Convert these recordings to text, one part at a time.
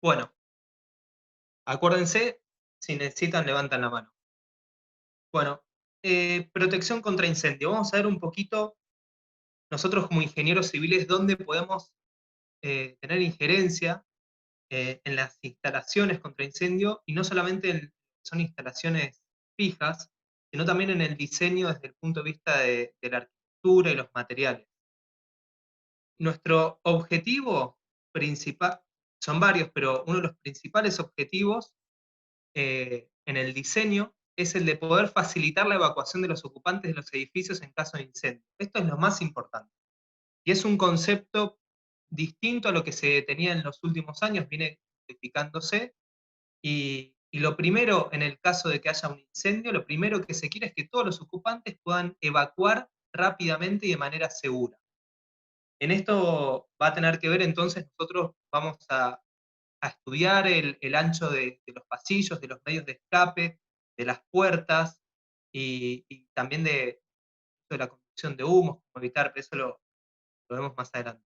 Bueno, acuérdense, si necesitan, levantan la mano. Bueno, protección contra incendio. Vamos a ver un poquito, nosotros como ingenieros civiles, dónde podemos tener injerencia en las instalaciones contra incendio, y no solamente son instalaciones fijas, sino también en el diseño desde el punto de vista de la arquitectura y los materiales. Nuestro objetivo principal, son varios, pero uno de los principales objetivos en el diseño es el de poder facilitar la evacuación de los ocupantes de los edificios en caso de incendio. Esto es lo más importante. Y es un concepto distinto a lo que se tenía en los últimos años, viene modificándose, y lo primero, en el caso de que haya un incendio, lo primero que se quiere es que todos los ocupantes puedan evacuar rápidamente y de manera segura. En esto va a tener que ver, entonces, nosotros vamos a estudiar el ancho de los pasillos, de los medios de escape, de las puertas, y también de la conducción de humos, cómo evitar, pero eso lo vemos más adelante.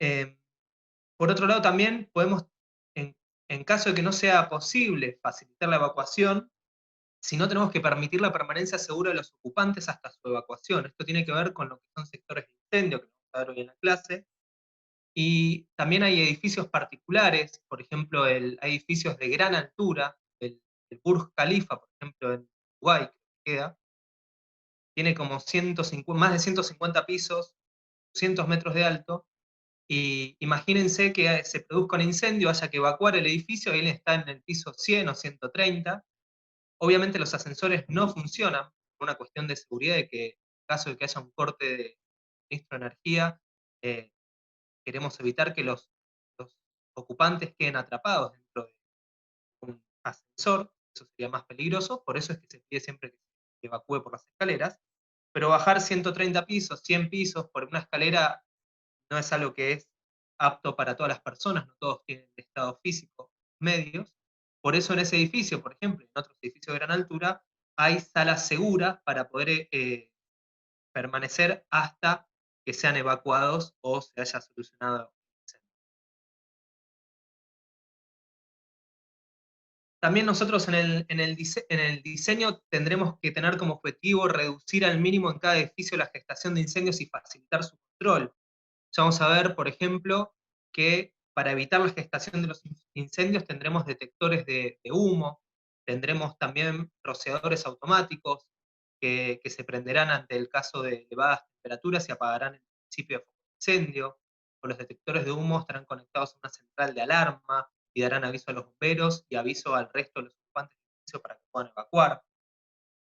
Eh, por otro lado, también podemos, en, en caso de que no sea posible facilitar la evacuación, si no, tenemos que permitir la permanencia segura de los ocupantes hasta su evacuación. Esto tiene que ver con lo que son sectores de incendio, que vamos a ver hoy en la clase. Y también hay edificios particulares, por ejemplo, hay edificios de gran altura, el Burj Khalifa, por ejemplo, en Dubái, que queda, tiene como 150, más de 150 pisos, 200 metros de alto, y imagínense que se produzca un incendio, haya que evacuar el edificio, y él está en el piso 100 o 130. Obviamente los ascensores no funcionan, por una cuestión de seguridad, de que en caso de que haya un corte de suministro de energía, eh, queremos evitar que los ocupantes queden atrapados dentro de un ascensor, eso sería más peligroso, por eso es que se pide siempre que se evacúe por las escaleras, pero bajar 130 pisos, 100 pisos por una escalera no es algo que es apto para todas las personas, no todos tienen estado físico medios, por eso en ese edificio, por ejemplo, en otros edificios de gran altura, hay salas seguras para poder permanecer hasta que sean evacuados o se haya solucionado el incendio. También nosotros en el diseño tendremos que tener como objetivo reducir al mínimo en cada edificio la gestación de incendios y facilitar su control. Ya vamos a ver, por ejemplo, que para evitar la gestación de los incendios tendremos detectores de humo, tendremos también rociadores automáticos que se prenderán ante el caso de elevadas temperaturas y apagarán el principio de foco de incendio, o los detectores de humo estarán conectados a una central de alarma y darán aviso a los bomberos y aviso al resto de los ocupantes del edificio para que puedan evacuar.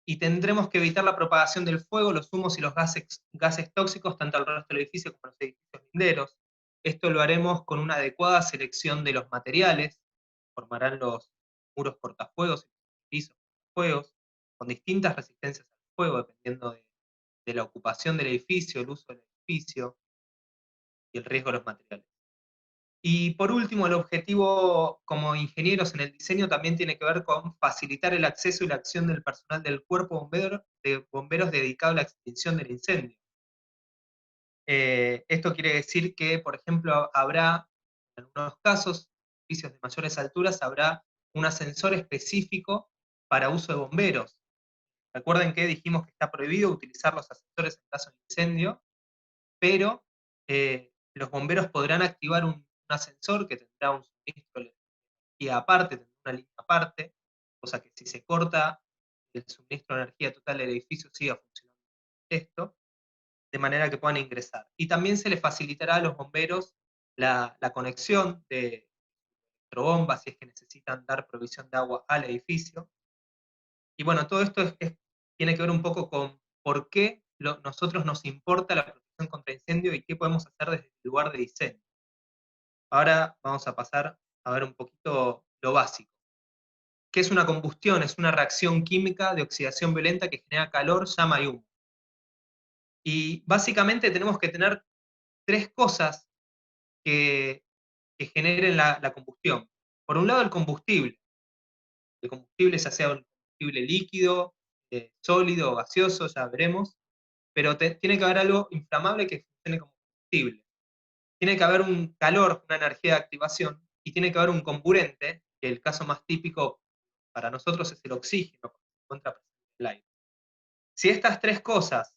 Y tendremos que evitar la propagación del fuego, los humos y los gases tóxicos tanto al resto del edificio como a los edificios linderos. Esto lo haremos con una adecuada selección de los materiales, formarán los muros cortafuegos y los pisos cortafuegos, con distintas resistencias al fuego, dependiendo de la ocupación del edificio, el uso del edificio y el riesgo de los materiales. Y por último, el objetivo como ingenieros en el diseño también tiene que ver con facilitar el acceso y la acción del personal del cuerpo de bomberos dedicado a la extinción del incendio. Esto quiere decir que, por ejemplo, habrá, en algunos casos, edificios de mayores alturas, habrá un ascensor específico para uso de bomberos. Recuerden que dijimos que está prohibido utilizar los ascensores en caso de incendio, pero los bomberos podrán activar un ascensor que tendrá un suministro de energía aparte, tendrá una línea aparte, cosa que si se corta el suministro de energía total del edificio siga funcionando esto, de manera que puedan ingresar. Y también se les facilitará a los bomberos la conexión de electrobombas si es que necesitan dar provisión de agua al edificio. Y bueno, todo esto tiene que ver un poco con por qué nosotros nos importa la protección contra incendio y qué podemos hacer desde el lugar de diseño. Ahora vamos a pasar a ver un poquito lo básico. ¿Qué es una combustión? Es una reacción química de oxidación violenta que genera calor, llama y humo. Y básicamente tenemos que tener tres cosas que, que generen la combustión. Por un lado, el combustible ya sea un combustible líquido, sólido o gaseoso, ya veremos, pero tiene que haber algo inflamable que funcione como combustible. Tiene que haber un calor, una energía de activación, y tiene que haber un comburente, que el caso más típico para nosotros es el oxígeno, porque se encuentra presente en el aire. Si estas tres cosas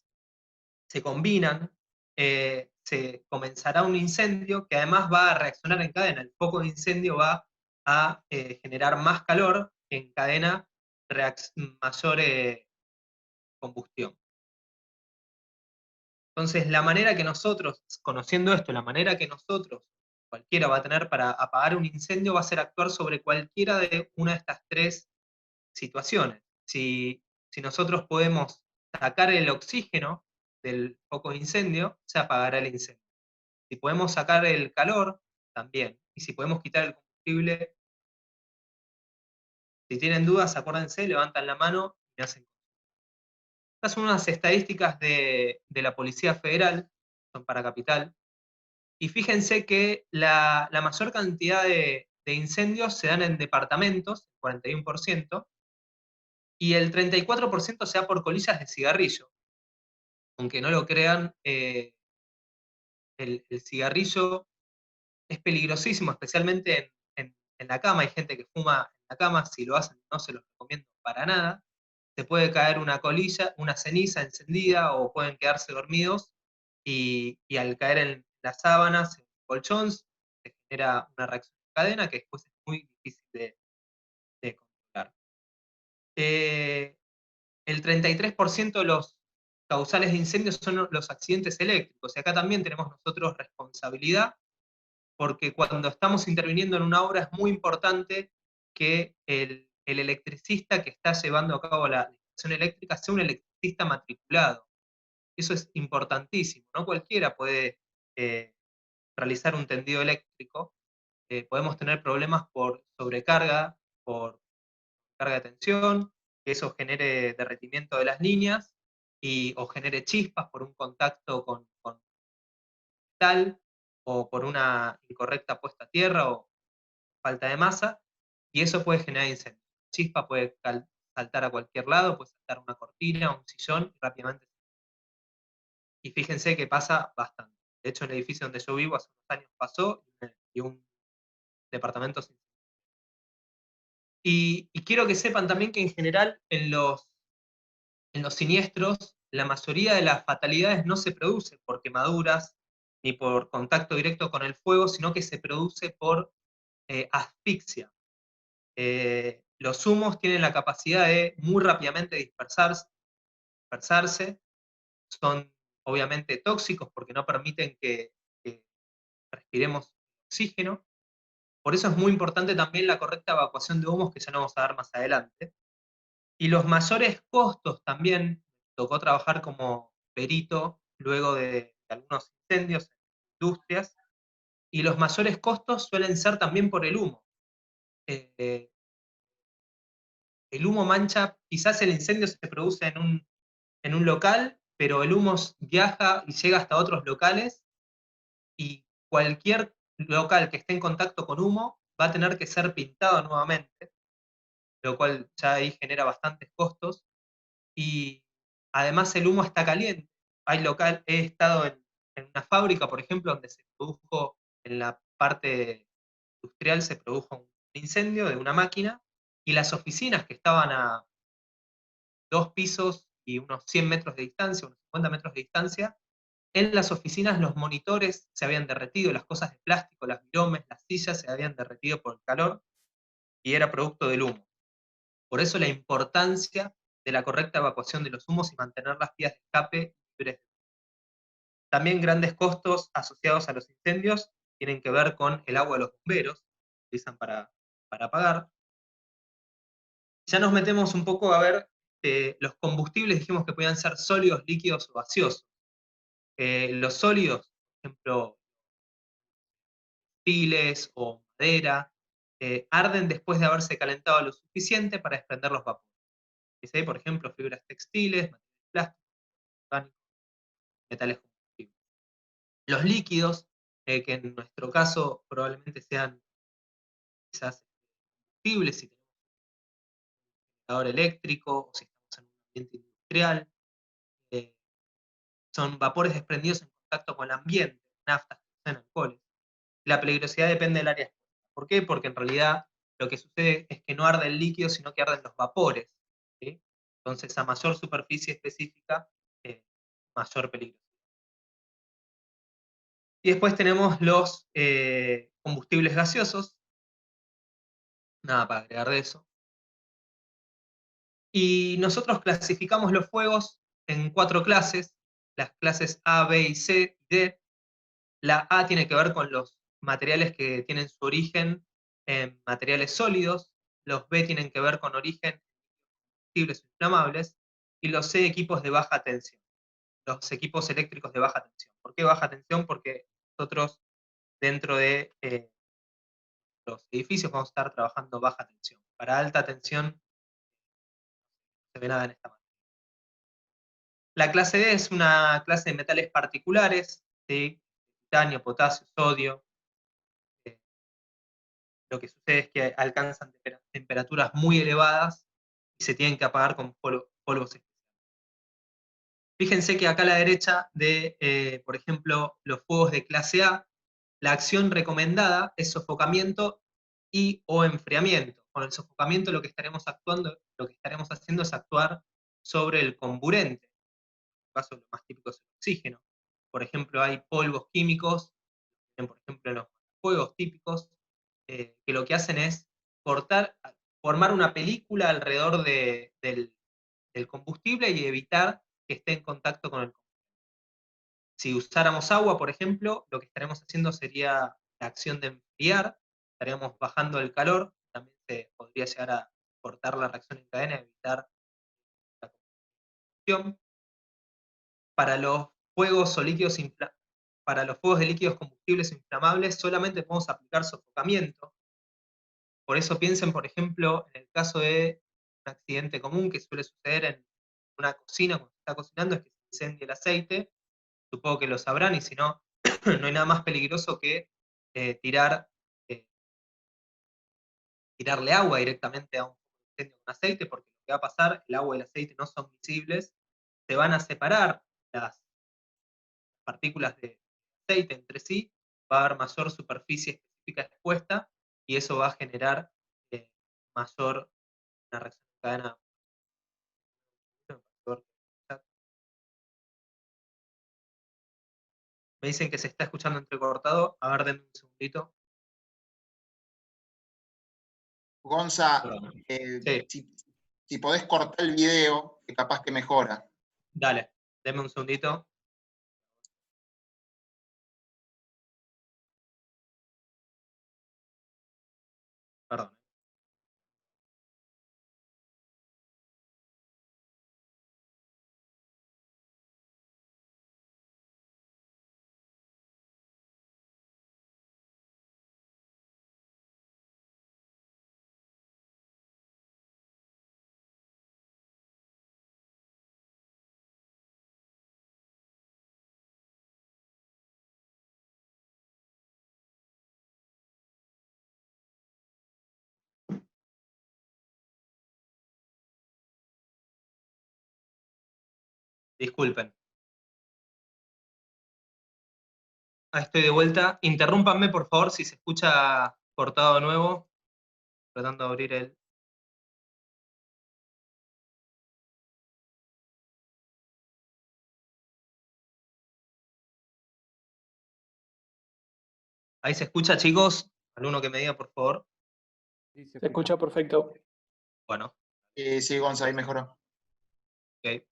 se combinan, se comenzará un incendio que además va a reaccionar en cadena. El foco de incendio va a generar más calor que encadena mayor combustión. Entonces, la manera que nosotros, conociendo esto, la manera que nosotros, cualquiera va a tener para apagar un incendio va a ser actuar sobre cualquiera de una de estas tres situaciones. Si nosotros podemos sacar el oxígeno del foco de incendio, se apagará el incendio. Si podemos sacar el calor, también. Y si podemos quitar el combustible, si tienen dudas, acuérdense, levantan la mano y me hacen. Estas son unas estadísticas de la Policía Federal, son para Capital, y fíjense que la mayor cantidad de incendios se dan en departamentos, 41%, y el 34% se da por colillas de cigarrillo. Aunque no lo crean, el cigarrillo es peligrosísimo, especialmente en la cama. Hay gente que fuma en la cama, si lo hacen no se los recomiendo para nada. Se puede caer una colilla, una ceniza encendida, o pueden quedarse dormidos, y al caer en las sábanas, en el colchón, se genera una reacción en cadena que después es muy difícil de controlar. El 33% de los causales de incendios son los accidentes eléctricos, y acá también tenemos nosotros responsabilidad, porque cuando estamos interviniendo en una obra es muy importante que el electricista que está llevando a cabo la instalación eléctrica sea un electricista matriculado. Eso es importantísimo, no cualquiera puede eh, realizar un tendido eléctrico. Podemos tener problemas por sobrecarga, por carga de tensión, que eso genere derretimiento de las líneas, o genere chispas por un contacto con metal, o por una incorrecta puesta a tierra, o falta de masa, y eso puede generar incendios. La chispa puede saltar a cualquier lado, puede saltar una cortina, un sillón, y rápidamente. Y fíjense que pasa bastante. De hecho, en el edificio donde yo vivo hace unos años pasó, y un departamento sin. Y quiero que sepan también que en general en los siniestros, la mayoría de las fatalidades no se produce por quemaduras ni por contacto directo con el fuego, sino que se produce por asfixia. Los humos tienen la capacidad de muy rápidamente dispersarse, son obviamente tóxicos porque no permiten que respiremos oxígeno. Por eso es muy importante también la correcta evacuación de humos, que ya no vamos a dar más adelante. Y los mayores costos también, tocó trabajar como perito luego de algunos incendios en industrias, y los mayores costos suelen ser también por el humo. Eh, el humo mancha, quizás el incendio se produce en un local, pero el humo viaja y llega hasta otros locales, y cualquier local que esté en contacto con humo va a tener que ser pintado nuevamente, lo cual ya ahí genera bastantes costos. Y además el humo está caliente. He estado en una fábrica, por ejemplo, donde se produjo, en la parte industrial, se produjo un incendio de una máquina, y las oficinas que estaban a 2 pisos y unos 100 metros de distancia, unos 50 metros de distancia, en las oficinas los monitores se habían derretido, las cosas de plástico, las viromes, las sillas se habían derretido por el calor, y era producto del humo. Por eso la importancia de la correcta evacuación de los humos y mantener las vías de escape libres. También grandes costos asociados a los incendios tienen que ver con el agua de los bomberos, que utilizan para apagar. Ya nos metemos un poco a ver los combustibles, dijimos que podían ser sólidos, líquidos o gaseosos. Los sólidos, por ejemplo, textiles o madera, arden después de haberse calentado lo suficiente para desprender los vapores. Por ejemplo, fibras textiles, materiales plásticos, orgánicos, metales combustibles. Los líquidos, que en nuestro caso probablemente sean quizás combustibles, si tenemos un generador eléctrico o si estamos en un ambiente industrial, eh, son vapores desprendidos en contacto con el ambiente, naftas, alcoholes. La peligrosidad depende del área. ¿Por qué? Porque en realidad lo que sucede es que no arde el líquido, sino que arden los vapores, ¿sí? Entonces, a mayor superficie específica, mayor peligro. Y después tenemos los combustibles gaseosos, nada para agregar de eso. Y nosotros clasificamos los fuegos en 4 clases, las clases A, B y C y D. La A tiene que ver con los materiales que tienen su origen en materiales sólidos, los B tienen que ver con origen en combustibles inflamables, y los C equipos de baja tensión, los equipos eléctricos de baja tensión. ¿Por qué baja tensión? Porque nosotros dentro de los edificios vamos a estar trabajando baja tensión. Para alta tensión no se ve nada en esta manera. La clase D es una clase de metales particulares, ¿sí? Titanio, potasio, sodio. Eh, lo que sucede es que alcanzan temperaturas muy elevadas y se tienen que apagar con polvos especiales. Fíjense que acá a la derecha de, por ejemplo, los fuegos de clase A, la acción recomendada es sofocamiento y o enfriamiento. Con el sofocamiento lo que estaremos haciendo es actuar sobre el comburente. En este caso, lo más típico es el oxígeno. Por ejemplo, hay polvos químicos, por ejemplo, los fuegos típicos, que lo que hacen es formar una película alrededor del combustible y evitar que esté en contacto con el combustible. Si usáramos agua, por ejemplo, lo que estaremos haciendo sería la acción de enfriar, estaríamos bajando el calor, también se podría llegar a cortar la reacción en cadena, evitar la combustión. Para los fuegos o líquidos para los fuegos de líquidos combustibles inflamables solamente podemos aplicar sofocamiento. Por eso piensen, por ejemplo, en el caso de un accidente común que suele suceder en una cocina cuando se está cocinando, es que se incendie el aceite. Supongo que lo sabrán, y si no, no hay nada más peligroso que eh, tirar, eh, tirarle agua directamente a un incendio con aceite, porque lo que va a pasar, el agua y el aceite no son visibles, se van a separar las partículas de aceite entre sí, va a haber mayor superficie específica expuesta, y eso va a generar mayor una reacción en cadena. Me dicen que se está escuchando entrecortado. A ver, denme un segundito. Gonza, Perdón. Sí, si podés cortar el video, que capaz que mejora. dale, denme un segundito. Perdón. Disculpen. Ahí estoy de vuelta. Interrúmpanme, por favor, si se escucha cortado de nuevo. Tratando de abrir el... Ahí se escucha, chicos. Alguno que me diga, por favor. Sí, se escucha perfecto. Bueno, Sí, Gonza, ahí mejoró. ok.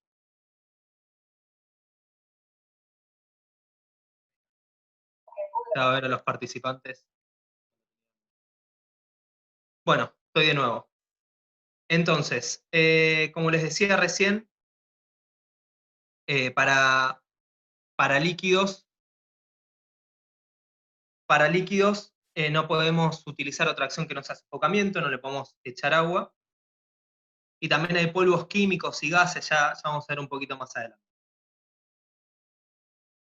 A ver a los participantes. Bueno, estoy de nuevo. Entonces, como les decía recién, eh, para, para líquidos, no podemos utilizar otra acción que no sea sofocamiento, no le podemos echar agua. Y también hay polvos químicos y gases, ya vamos a ver un poquito más adelante.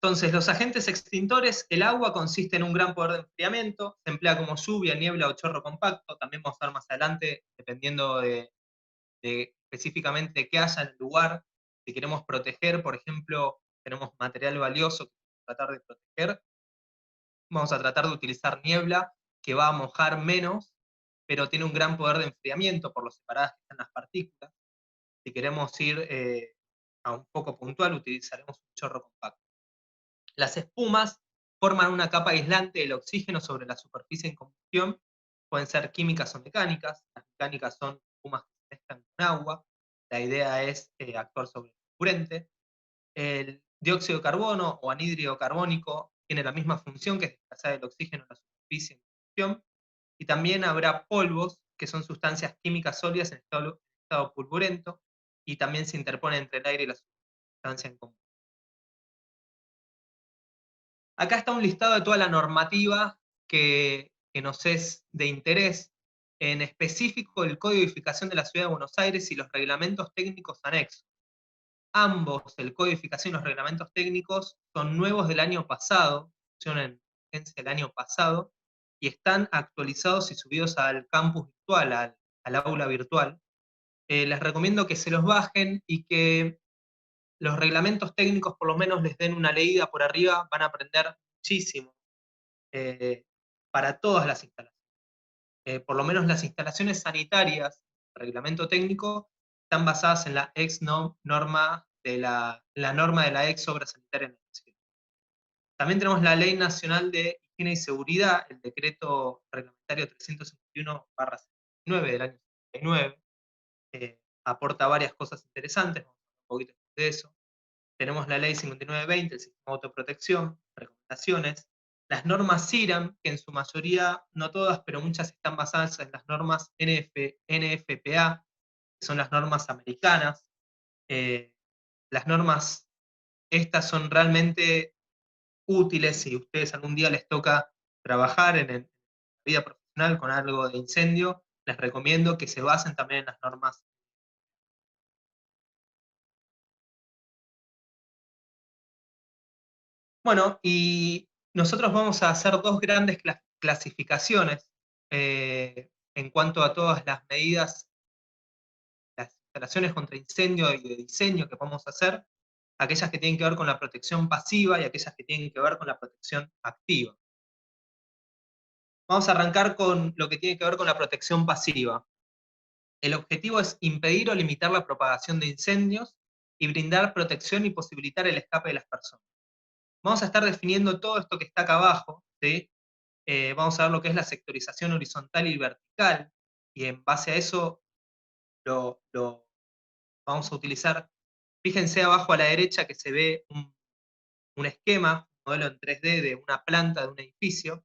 Entonces, los agentes extintores, el agua consiste en un gran poder de enfriamiento, se emplea como lluvia, niebla o chorro compacto, también vamos a ver más adelante, dependiendo de específicamente qué haya en el lugar. Si queremos proteger, por ejemplo, tenemos material valioso que tratar de proteger, vamos a tratar de utilizar niebla que va a mojar menos, pero tiene un gran poder de enfriamiento por lo separadas que están las partículas. Si queremos ir a un poco puntual, utilizaremos un chorro compacto. Las espumas forman una capa aislante del oxígeno sobre la superficie en combustión. Pueden ser químicas o mecánicas. Las mecánicas son espumas que se mezclan con agua. La idea es actuar sobre el carburante. El dióxido de carbono o anhídrido carbónico tiene la misma función, que es desplazar el oxígeno en la superficie en combustión. Y también habrá polvos, que son sustancias químicas sólidas en estado pulverento, y también se interpone entre el aire y la sustancia en común. Acá está un listado de toda la normativa que nos es de interés, en específico el Código de Edificación de la Ciudad de Buenos Aires y los reglamentos técnicos anexos. Ambos, el Código de Edificación y los reglamentos técnicos, son nuevos del año pasado, funcionan en vigencia el año pasado, y están actualizados y subidos al campus virtual, al aula virtual. Les recomiendo que se los bajen y que los reglamentos técnicos por lo menos les den una leída por arriba, van a aprender muchísimo para todas las instalaciones. Por lo menos las instalaciones sanitarias, reglamento técnico, están basadas en la norma de la norma de la ex obra sanitaria en la ciudad. También tenemos la Ley Nacional de Higiene y Seguridad, el decreto reglamentario 351/79 del año 79, aporta varias cosas interesantes, vamos a hablar un poquito de eso. Tenemos la ley 5920, el sistema de autoprotección, recomendaciones, las normas CIRAM, que en su mayoría, no todas, pero muchas están basadas en las normas NFPA, que son las normas americanas. Las normas, estas son realmente útiles si a ustedes algún día les toca trabajar en la vida profesional con algo de incendio, les recomiendo que se basen también en las normas. Bueno, y nosotros vamos a hacer dos grandes clasificaciones en cuanto a todas las medidas, las instalaciones contra incendio y de diseño que vamos a hacer, aquellas que tienen que ver con la protección pasiva y aquellas que tienen que ver con la protección activa. Vamos a arrancar con lo que tiene que ver con la protección pasiva. El objetivo es impedir o limitar la propagación de incendios y brindar protección y posibilitar el escape de las personas. Vamos a estar definiendo todo esto que está acá abajo, ¿sí? Vamos a ver lo que es la sectorización horizontal y vertical, y en base a eso lo vamos a utilizar. Fíjense abajo a la derecha que se ve un esquema, un modelo en 3D de una planta de un edificio,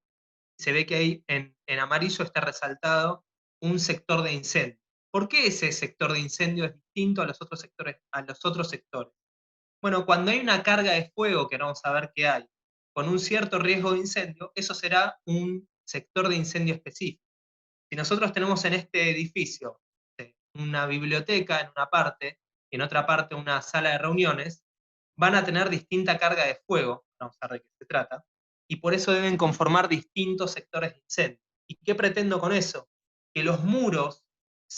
y se ve que ahí en amarillo está resaltado un sector de incendio. ¿Por qué ese sector de incendio es distinto a los otros sectores? Bueno, cuando hay una carga de fuego, que vamos a ver que hay, con un cierto riesgo de incendio, eso será un sector de incendio específico. Si nosotros tenemos en este edificio una biblioteca en una parte, y en otra parte una sala de reuniones, van a tener distinta carga de fuego, vamos a ver de qué se trata, y por eso deben conformar distintos sectores de incendio. ¿Y qué pretendo con eso? Que los muros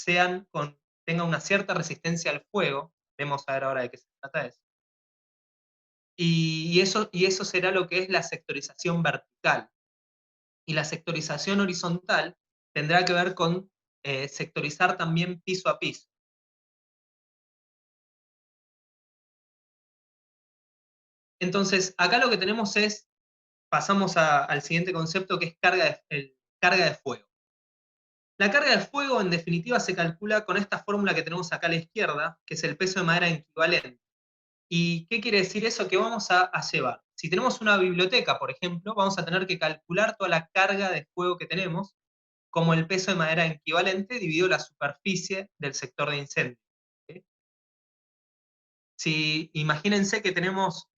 tengan una cierta resistencia al fuego, vamos a ver ahora de qué se trata eso. Y eso será lo que es la sectorización vertical. Y la sectorización horizontal tendrá que ver con sectorizar también piso a piso. Entonces, acá lo que tenemos es, pasamos al siguiente concepto, que es carga de fuego. La carga de fuego, en definitiva, se calcula con esta fórmula que tenemos acá a la izquierda, que es el peso de madera equivalente. ¿Y qué quiere decir eso? Que vamos a llevar. Si tenemos una biblioteca, por ejemplo, vamos a tener que calcular toda la carga de fuego que tenemos como el peso de madera equivalente dividido la superficie del sector de incendio. ¿Sí? Si imagínense que tenemos,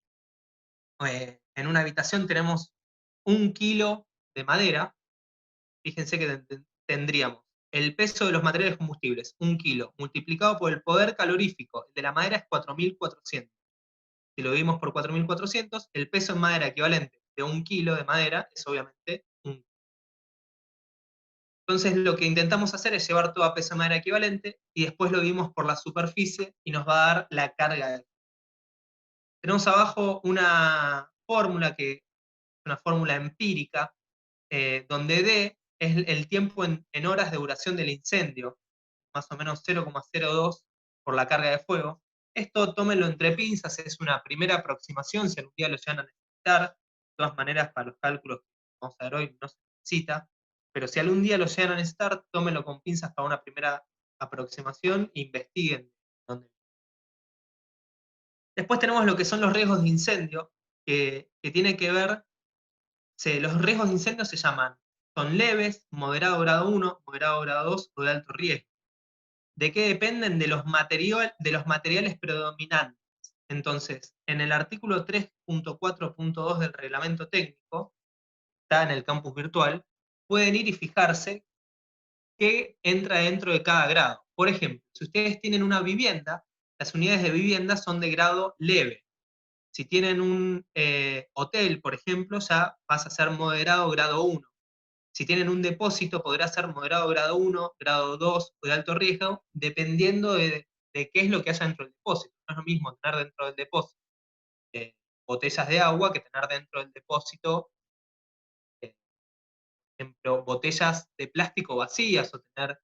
en una habitación tenemos 1 kilo de madera, fíjense que tendríamos el peso de los materiales combustibles, 1 kilo, multiplicado por el poder calorífico, el de la madera es 4.400. Si lo dividimos por 4.400, el peso en madera equivalente de 1 kilo de madera es obviamente 1. Entonces lo que intentamos hacer es llevar todo a peso de madera equivalente y después lo dividimos por la superficie y nos va a dar la carga. Tenemos abajo una fórmula que es una fórmula empírica, donde D es el tiempo en horas de duración del incendio, más o menos 0,02 por la carga de fuego. Esto tómenlo entre pinzas, es una primera aproximación, si algún día lo llegan a necesitar. De todas maneras, para los cálculos que vamos a ver hoy no se necesita, pero si algún día lo llegan a necesitar, tómenlo con pinzas para una primera aproximación e investiguen dónde. Después tenemos lo que son los riesgos de incendio, que tiene que ver, los riesgos de incendio se llaman, son leves, moderado grado 1, moderado grado 2 o de alto riesgo. ¿De qué dependen? De los materiales predominantes. Entonces, en el artículo 3.4.2 del reglamento técnico, está en el campus virtual, pueden ir y fijarse qué entra dentro de cada grado. Por ejemplo, si ustedes tienen una vivienda, las unidades de vivienda son de grado leve. Si tienen un hotel, por ejemplo, ya pasa a ser moderado grado 1. Si tienen un depósito, podrá ser moderado grado 1, grado 2 o de alto riesgo, dependiendo de qué es lo que haya dentro del depósito. No es lo mismo tener dentro del depósito botellas de agua que tener dentro del depósito, por ejemplo, botellas de plástico vacías, o tener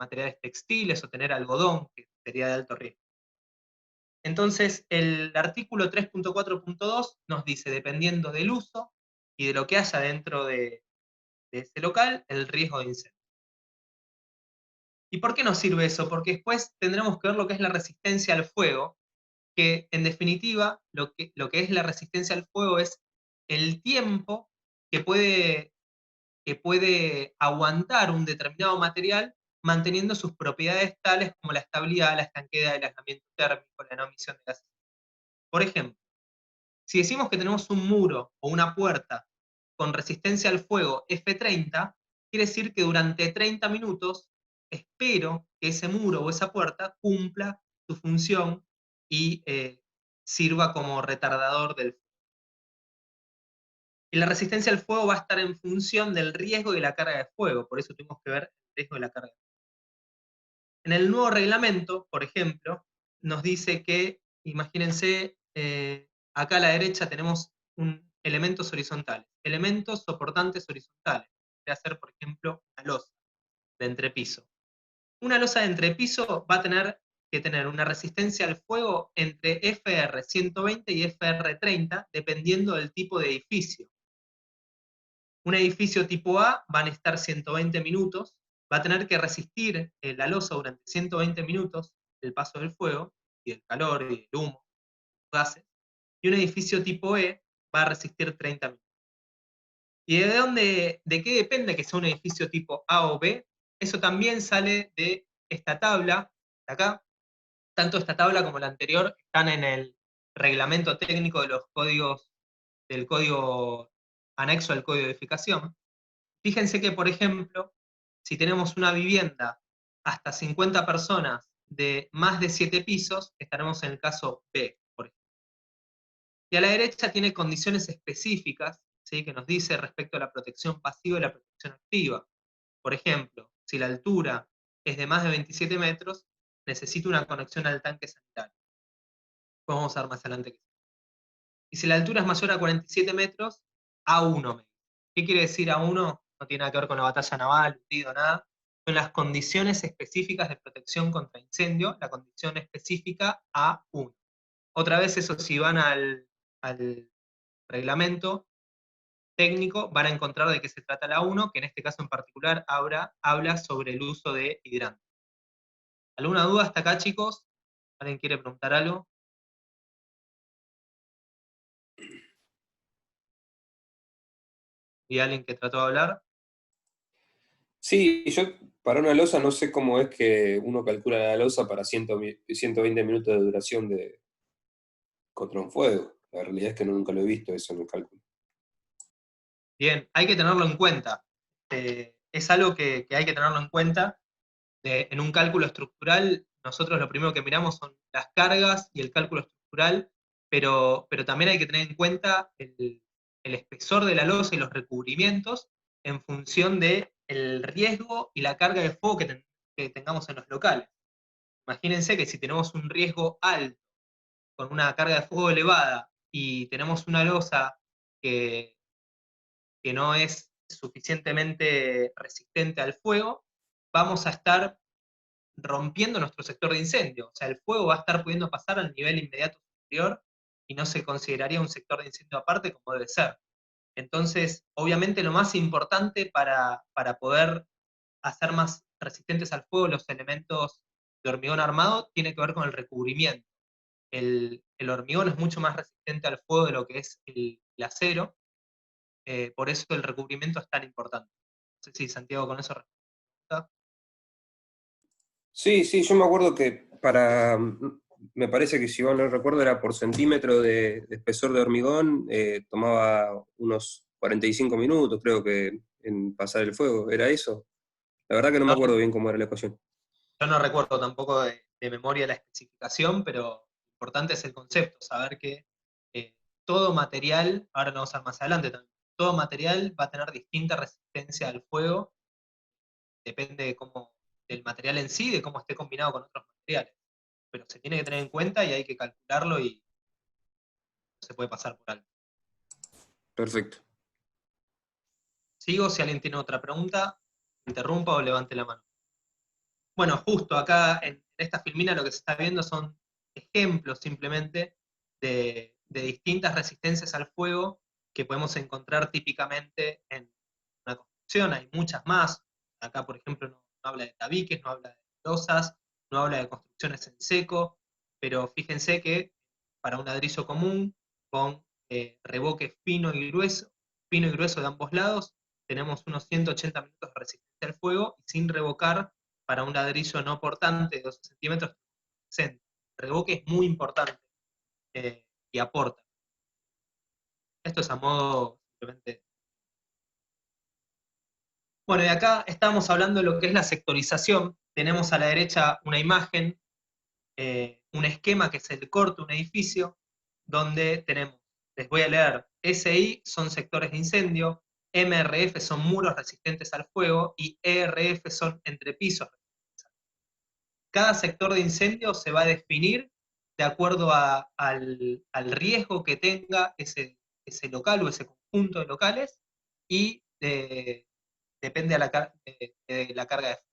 materiales textiles, o tener algodón, que sería de alto riesgo. Entonces, el artículo 3.4.2 nos dice, dependiendo del uso y de lo que haya dentro de ese local, el riesgo de incendio. ¿Y por qué nos sirve eso? Porque después tendremos que ver lo que es la resistencia al fuego, que en definitiva lo que es la resistencia al fuego es el tiempo que puede aguantar un determinado material manteniendo sus propiedades tales como la estabilidad, la estanqueidad, el aislamiento térmico, la no emisión de gases. Por ejemplo, si decimos que tenemos un muro o una puerta con resistencia al fuego F30, quiere decir que durante 30 minutos espero que ese muro o esa puerta cumpla su función y sirva como retardador del fuego. Y la resistencia al fuego va a estar en función del riesgo y la carga de fuego, por eso tenemos que ver el riesgo y la carga de fuego. En el nuevo reglamento, por ejemplo, nos dice que, imagínense, acá a la derecha tenemos elementos horizontales, elementos soportantes horizontales. Puede ser, por ejemplo, una losa de entrepiso. Una losa de entrepiso va a tener que tener una resistencia al fuego entre FR 120 y FR 30, dependiendo del tipo de edificio. Un edificio tipo A van a estar 120 minutos, va a tener que resistir la losa durante 120 minutos el paso del fuego, y el calor, y el humo, los gases, y un edificio tipo E va a resistir 30 minutos. ¿Y de qué depende que sea un edificio tipo A o B? Eso también sale de esta tabla, de acá. Tanto esta tabla como la anterior están en el reglamento técnico de los códigos, del código anexo al código de edificación. Fíjense que, por ejemplo, si tenemos una vivienda hasta 50 personas de más de 7 pisos, estaremos en el caso B, por ejemplo. Y a la derecha tiene condiciones específicas, ¿sí?, que nos dice respecto a la protección pasiva y la protección activa. Por ejemplo, si la altura es de más de 27 metros, necesito una conexión al tanque sanitario. Después vamos a ver más adelante. Y si la altura es mayor a 47 metros, A1. ¿Qué quiere decir A1? No tiene nada que ver con la batalla naval, hundido, nada. Son las condiciones específicas de protección contra incendio, la condición específica A1. Otra vez, eso, si van al reglamento técnico, van a encontrar de qué se trata la A1, que en este caso en particular habla sobre el uso de hidrantes. ¿Alguna duda hasta acá, chicos? ¿Alguien quiere preguntar algo? ¿Y alguien que trató de hablar? Sí, yo para una losa no sé cómo es que uno calcula la losa para 120 minutos de duración contra un fuego. La realidad es que nunca lo he visto eso en el cálculo. Bien, hay que tenerlo en cuenta. Es algo que hay que tenerlo en cuenta. En un cálculo estructural, nosotros lo primero que miramos son las cargas y el cálculo estructural, pero también hay que tener en cuenta el espesor de la losa y los recubrimientos en función del riesgo y la carga de fuego que tengamos en los locales. Imagínense que si tenemos un riesgo alto, con una carga de fuego elevada, y tenemos una losa que no es suficientemente resistente al fuego, vamos a estar rompiendo nuestro sector de incendio. O sea, el fuego va a estar pudiendo pasar al nivel inmediato superior y no se consideraría un sector de incendio aparte como debe ser. Entonces, obviamente lo más importante para poder hacer más resistentes al fuego los elementos de hormigón armado tiene que ver con el recubrimiento. El hormigón es mucho más resistente al fuego de lo que es el acero, por eso el recubrimiento es tan importante. No sé si Santiago con eso responde. Sí, sí, yo me acuerdo que me parece que si mal no recuerdo era por centímetro de espesor de hormigón, tomaba unos 45 minutos, creo que, en pasar el fuego, ¿era eso? La verdad que no me acuerdo bien cómo era la ecuación. Yo no recuerdo tampoco de memoria la especificación, pero lo importante es el concepto, saber que todo material, ahora lo vamos a ver más adelante también, todo material va a tener distinta resistencia al fuego, depende del material en sí, de cómo esté combinado con otros materiales. Pero se tiene que tener en cuenta y hay que calcularlo y no se puede pasar por alto. Perfecto. Sigo, si alguien tiene otra pregunta, interrumpa o levante la mano. Bueno, justo acá en esta filmina lo que se está viendo son ejemplos simplemente de distintas resistencias al fuego que podemos encontrar típicamente en una construcción. Hay muchas más. Acá, por ejemplo, no habla de tabiques, no habla de losas, no habla de construcciones en seco, pero fíjense que para un ladrillo común, con revoque fino y grueso de ambos lados, tenemos unos 180 minutos de resistencia al fuego, y sin revocar, para un ladrillo no portante de 12 centímetros, 60. El revoque es muy importante y aporta. Esto es a modo simplemente. Bueno, y acá estamos hablando de lo que es la sectorización. Tenemos a la derecha una imagen, un esquema que es el corte de un edificio, donde tenemos, les voy a leer, SI son sectores de incendio, MRF son muros resistentes al fuego, y ERF son entrepisos resistentes al fuego. Cada sector de incendio se va a definir de acuerdo al riesgo que tenga ese local o ese conjunto de locales, y depende de la carga de fuego.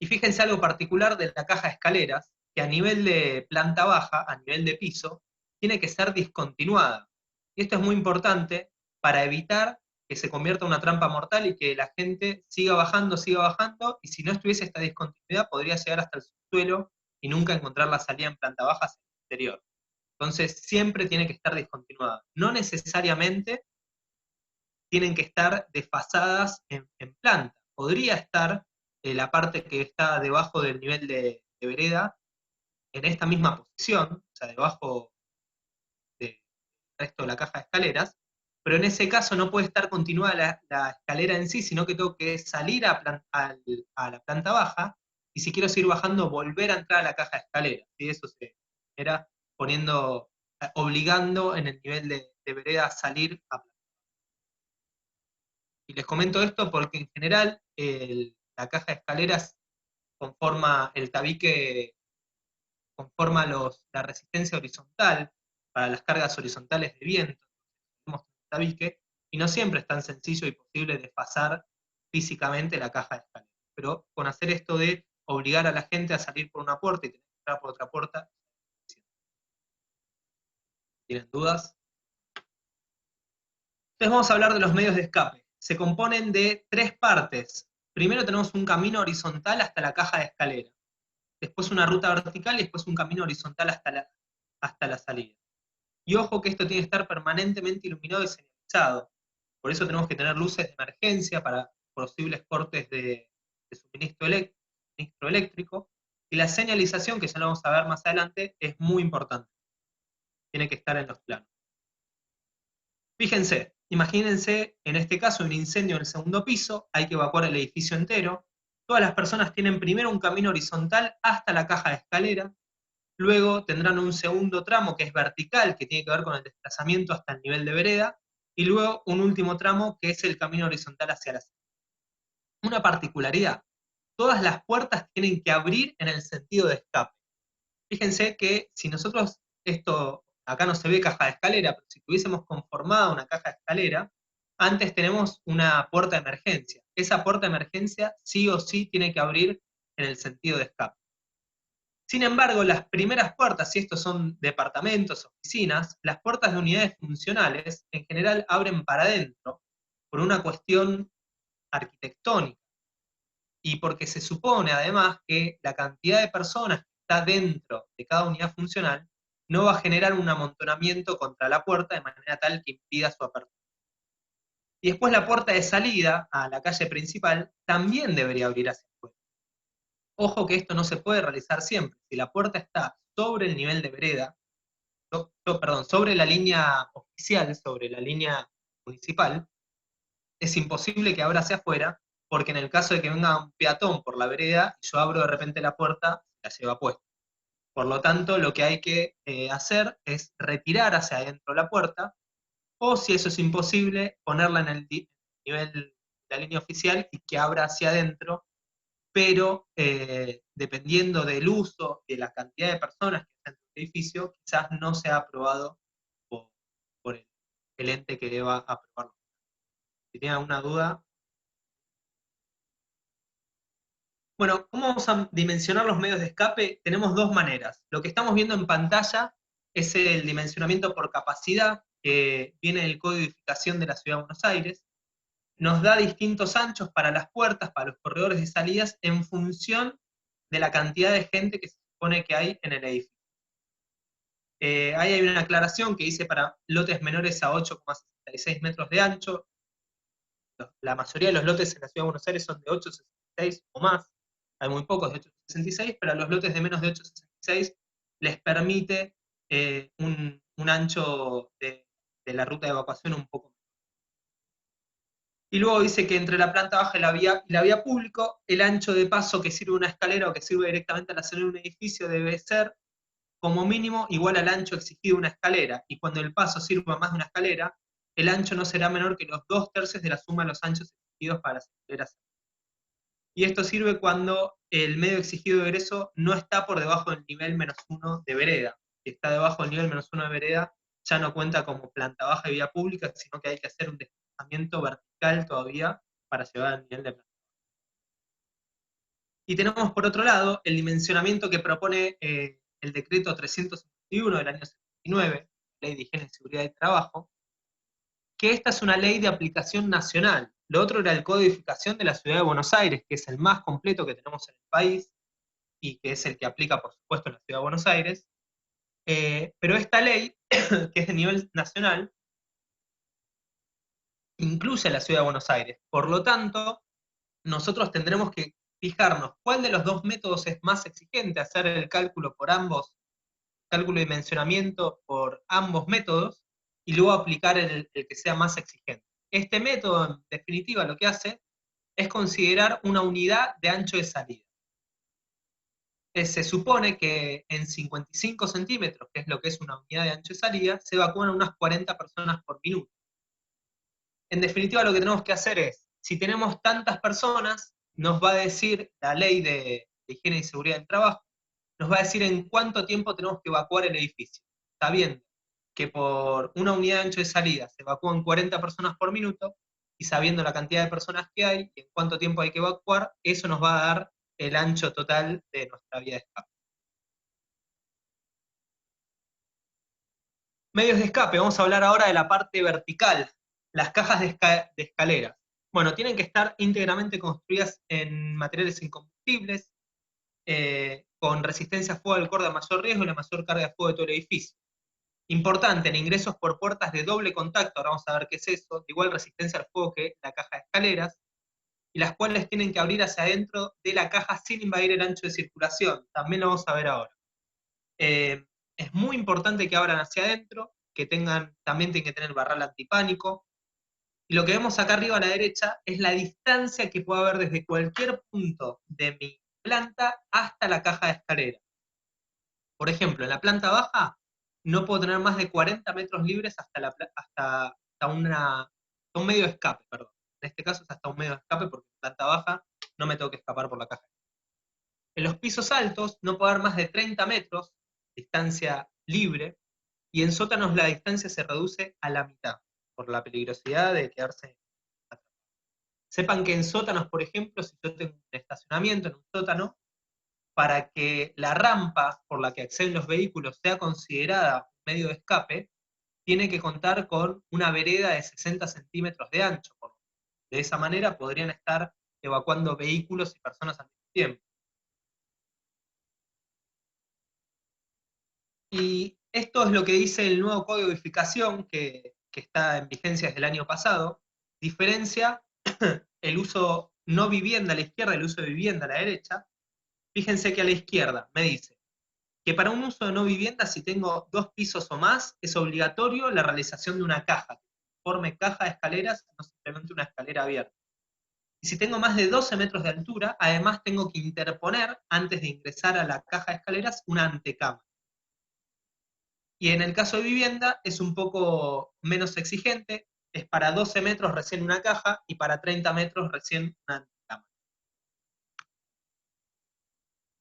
Y fíjense algo particular de la caja de escaleras, que a nivel de planta baja, a nivel de piso, tiene que ser discontinuada. Y esto es muy importante para evitar que se convierta en una trampa mortal y que la gente siga bajando, y si no estuviese esta discontinuidad podría llegar hasta el subsuelo y nunca encontrar la salida en planta baja hacia el exterior. Entonces siempre tiene que estar discontinuada. No necesariamente tienen que estar desfasadas en planta. Podría estar la parte que está debajo del nivel de vereda en esta misma posición, o sea, debajo del resto de la caja de escaleras, pero en ese caso no puede estar continuada la escalera en sí, sino que tengo que salir a la planta baja, y si quiero seguir bajando, volver a entrar a la caja de escaleras. ¿Sí? Eso se era obligando en el nivel de vereda a salir a planta. Y les comento esto porque en general la caja de escaleras conforma el tabique, conforma la resistencia horizontal para las cargas horizontales de viento, tenemos el tabique, y no siempre es tan sencillo y posible desfasar físicamente la caja de escaleras. Pero con hacer esto de obligar a la gente a salir por una puerta y tener que entrar por otra puerta, ¿tienen dudas? Entonces vamos a hablar de los medios de escape. Se componen de tres partes. Primero tenemos un camino horizontal hasta la caja de escalera, después una ruta vertical y después un camino horizontal hasta la salida. Y ojo que esto tiene que estar permanentemente iluminado y señalizado. Por eso tenemos que tener luces de emergencia para posibles cortes de suministro eléctrico. Y la señalización, que ya lo vamos a ver más adelante, es muy importante. Tiene que estar en los planos. Fíjense, imagínense, en este caso, un incendio en el segundo piso, hay que evacuar el edificio entero. Todas las personas tienen primero un camino horizontal hasta la caja de escalera, luego tendrán un segundo tramo que es vertical, que tiene que ver con el desplazamiento hasta el nivel de vereda, y luego un último tramo que es el camino horizontal hacia la salida. Una particularidad, todas las puertas tienen que abrir en el sentido de escape. Fíjense que si nosotros, acá no se ve caja de escalera, pero si tuviésemos conformada una caja de escalera, antes tenemos una puerta de emergencia. Esa puerta de emergencia sí o sí tiene que abrir en el sentido de escape. Sin embargo, las primeras puertas, si estos son departamentos, oficinas, las puertas de unidades funcionales en general abren para adentro por una cuestión arquitectónica y porque se supone además que la cantidad de personas que está dentro de cada unidad funcional no va a generar un amontonamiento contra la puerta de manera tal que impida su apertura. Y después la puerta de salida a la calle principal también debería abrir hacia afuera. Ojo que esto no se puede realizar siempre. Si la puerta está sobre el nivel de vereda, sobre la línea oficial, sobre la línea municipal, es imposible que abra hacia afuera, porque en el caso de que venga un peatón por la vereda y yo abro de repente la puerta, la lleva puesta. Por lo tanto, lo que hay que hacer es retirar hacia adentro la puerta, o si eso es imposible, ponerla en el nivel de la línea oficial y que abra hacia adentro, pero dependiendo del uso y de la cantidad de personas que están en el edificio, quizás no sea aprobado por el ente que deba aprobarlo. Si tienen alguna duda. Bueno, ¿cómo vamos a dimensionar los medios de escape? Tenemos dos maneras. Lo que estamos viendo en pantalla es el dimensionamiento por capacidad, que viene del Código de Edificación de la Ciudad de Buenos Aires. Nos da distintos anchos para las puertas, para los corredores de salidas, en función de la cantidad de gente que se supone que hay en el edificio. Ahí hay una aclaración que dice para lotes menores a 8,66 metros de ancho. La mayoría de los lotes en la Ciudad de Buenos Aires son de 8,66 o más. Hay muy pocos de 8,66, pero a los lotes de menos de 8,66 les permite un ancho de la ruta de evacuación un poco. Y luego dice que entre la planta baja y la vía pública, el ancho de paso que sirve una escalera o que sirve directamente a la salida de un edificio debe ser, como mínimo, igual al ancho exigido de una escalera. Y cuando el paso sirva más de una escalera, el ancho no será menor que los 2/3 de la suma de los anchos exigidos para las escaleras. Y esto sirve cuando el medio exigido de egreso no está por debajo del nivel -1 de vereda. Si está debajo del nivel -1 de vereda, ya no cuenta como planta baja y vía pública, sino que hay que hacer un desplazamiento vertical todavía para llevar al nivel de planta. Y tenemos por otro lado el dimensionamiento que propone el decreto 351 del año 79, Ley de Higiene y Seguridad del Trabajo, que esta es una ley de aplicación nacional. Lo otro era el Código de Edificación de la Ciudad de Buenos Aires, que es el más completo que tenemos en el país, y que es el que aplica, por supuesto, en la Ciudad de Buenos Aires. Pero esta ley, que es de nivel nacional, incluye a la Ciudad de Buenos Aires. Por lo tanto, nosotros tendremos que fijarnos cuál de los dos métodos es más exigente, hacer el cálculo por ambos, cálculo de dimensionamiento por ambos métodos, y luego aplicar el que sea más exigente. Este método, en definitiva, lo que hace es considerar una unidad de ancho de salida. Se supone que en 55 centímetros, que es lo que es una unidad de ancho de salida, se evacúan unas 40 personas por minuto. En definitiva, lo que tenemos que hacer es, si tenemos tantas personas, nos va a decir la ley de higiene y seguridad del trabajo, nos va a decir en cuánto tiempo tenemos que evacuar el edificio, sabiendo que por una unidad de ancho de salida se evacúan 40 personas por minuto, y sabiendo la cantidad de personas que hay y en cuánto tiempo hay que evacuar, eso nos va a dar el ancho total de nuestra vía de escape. Medios de escape, vamos a hablar ahora de la parte vertical, las cajas de escaleras. Bueno, tienen que estar íntegramente construidas en materiales incombustibles, con resistencia a fuego al acorde a mayor riesgo y la mayor carga de fuego de todo el edificio. Importante, en ingresos por puertas de doble contacto, ahora vamos a ver qué es eso, de igual resistencia al fuego que la caja de escaleras, y las cuales tienen que abrir hacia adentro de la caja sin invadir el ancho de circulación. También lo vamos a ver ahora. Es muy importante que abran hacia adentro, que también tienen que tener barral antipánico. Y lo que vemos acá arriba a la derecha es la distancia que puede haber desde cualquier punto de mi planta hasta la caja de escalera. Por ejemplo, en la planta baja no puedo tener más de 40 metros libres hasta un medio de escape, perdón. En este caso es hasta un medio de escape porque en planta baja no me tengo que escapar por la caja. En los pisos altos no puedo haber más de 30 metros, distancia libre, y en sótanos la distancia se reduce a la mitad. por la peligrosidad de quedarse atrapados. Sepan que en sótanos, por ejemplo, si yo tengo un estacionamiento en un sótano, para que la rampa por la que acceden los vehículos sea considerada un medio de escape, tiene que contar con una vereda de 60 centímetros de ancho. De esa manera podrían estar evacuando vehículos y personas al mismo tiempo. Y esto es lo que dice el nuevo código de edificación que está en vigencia desde el año pasado. Diferencia el uso no vivienda a la izquierda y el uso de vivienda a la derecha. Fíjense que a la izquierda me dice que para un uso de no vivienda, si tengo 2 pisos o más, es obligatorio la realización de una caja, que forme caja de escaleras, no simplemente una escalera abierta. Y si tengo más de 12 metros de altura, además tengo que interponer, antes de ingresar a la caja de escaleras, una antecámara. Y en el caso de vivienda es un poco menos exigente, es para 12 metros recién una caja y para 30 metros recién una antecámara.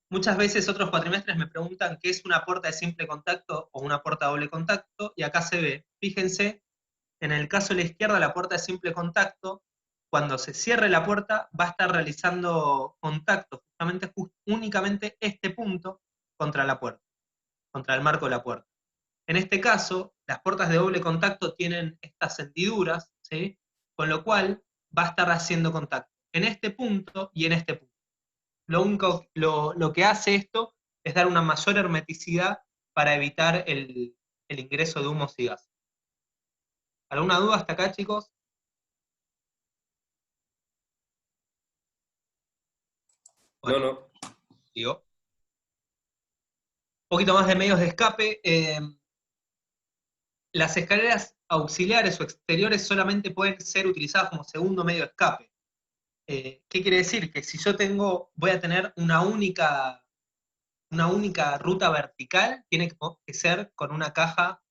Muchas veces otros cuatrimestres me preguntan qué es una puerta de simple contacto o una puerta de doble contacto, y acá se ve, fíjense, en el caso de la izquierda, la puerta de simple contacto, cuando se cierre la puerta, va a estar realizando contacto únicamente este punto contra la puerta, contra el marco de la puerta. En este caso, las puertas de doble contacto tienen estas hendiduras, ¿sí? Con lo cual va a estar haciendo contacto en este punto y en este punto. Lo que hace esto es dar una mayor hermeticidad para evitar el ingreso de humos y gases. ¿Alguna duda hasta acá, chicos? Bueno, No. digo. Un poquito más de medios de escape. Las escaleras auxiliares o exteriores solamente pueden ser utilizadas como segundo medio de escape. ¿Qué quiere decir? Que si yo voy a tener una única ruta vertical, tiene que ser con una caja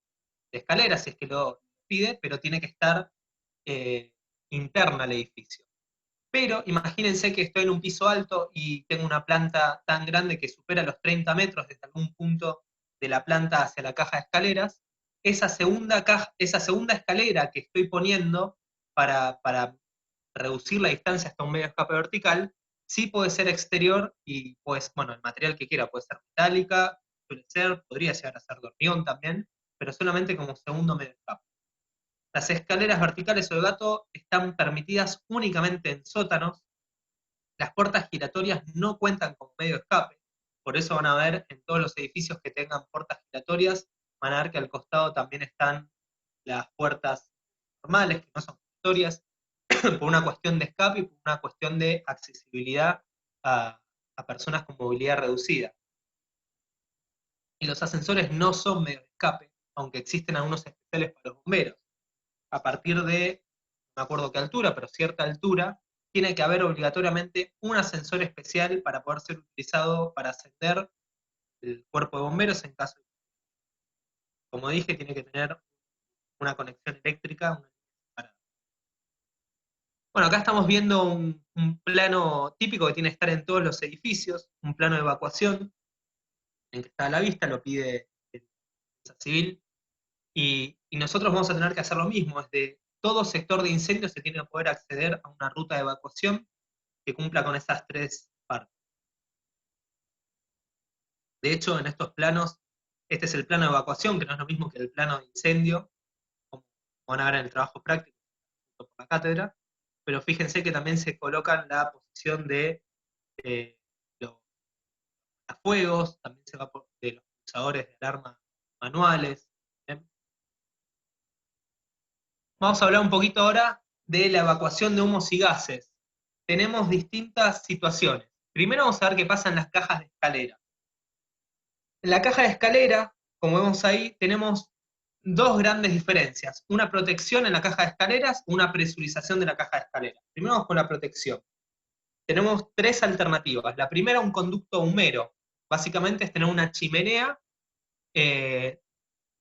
de escaleras, si es que lo pide, pero tiene que estar interna al edificio. Pero imagínense que estoy en un piso alto y tengo una planta tan grande que supera los 30 metros desde algún punto de la planta hacia la caja de escaleras. Esa segunda escalera que estoy poniendo para reducir la distancia hasta un medio escape vertical, sí puede ser exterior y pues, bueno, el material que quiera, puede ser metálica, podría llegar a ser de hormigón también, pero solamente como segundo medio escape. Las escaleras verticales o de gato están permitidas únicamente en sótanos. Las puertas giratorias no cuentan como medio de escape, por eso van a ver en todos los edificios que tengan puertas giratorias, van a ver que al costado también están las puertas normales, que no son giratorias, por una cuestión de escape y por una cuestión de accesibilidad a personas con movilidad reducida. Y los ascensores no son medios de escape, aunque existen algunos especiales para los bomberos. A partir de, no me acuerdo qué altura, pero cierta altura, tiene que haber obligatoriamente un ascensor especial para poder ser utilizado para ascender el cuerpo de bomberos en caso de... Como dije, tiene que tener una conexión eléctrica. Bueno, acá estamos viendo un plano típico que tiene que estar en todos los edificios, un plano de evacuación, en que está a la vista, lo pide la Defensa Civil, y nosotros vamos a tener que hacer lo mismo. Desde todo sector de incendio se tiene que poder acceder a una ruta de evacuación que cumpla con esas 3 partes. De hecho, en estos planos, este es el plano de evacuación, que no es lo mismo que el plano de incendio, como van a ver en el trabajo práctico por la cátedra, pero fíjense que también se coloca en la posición de los fuegos, también se va de los pulsadores de alarma manuales. ¿Bien? Vamos a hablar un poquito ahora de la evacuación de humos y gases. Tenemos distintas situaciones. Primero vamos a ver qué pasa en las cajas de escalera. En la caja de escalera, como vemos ahí, tenemos 2 grandes diferencias. Una protección en la caja de escaleras, una presurización de la caja de escaleras. Primero vamos con la protección. Tenemos 3 alternativas. La primera, un conducto humero. Básicamente es tener una chimenea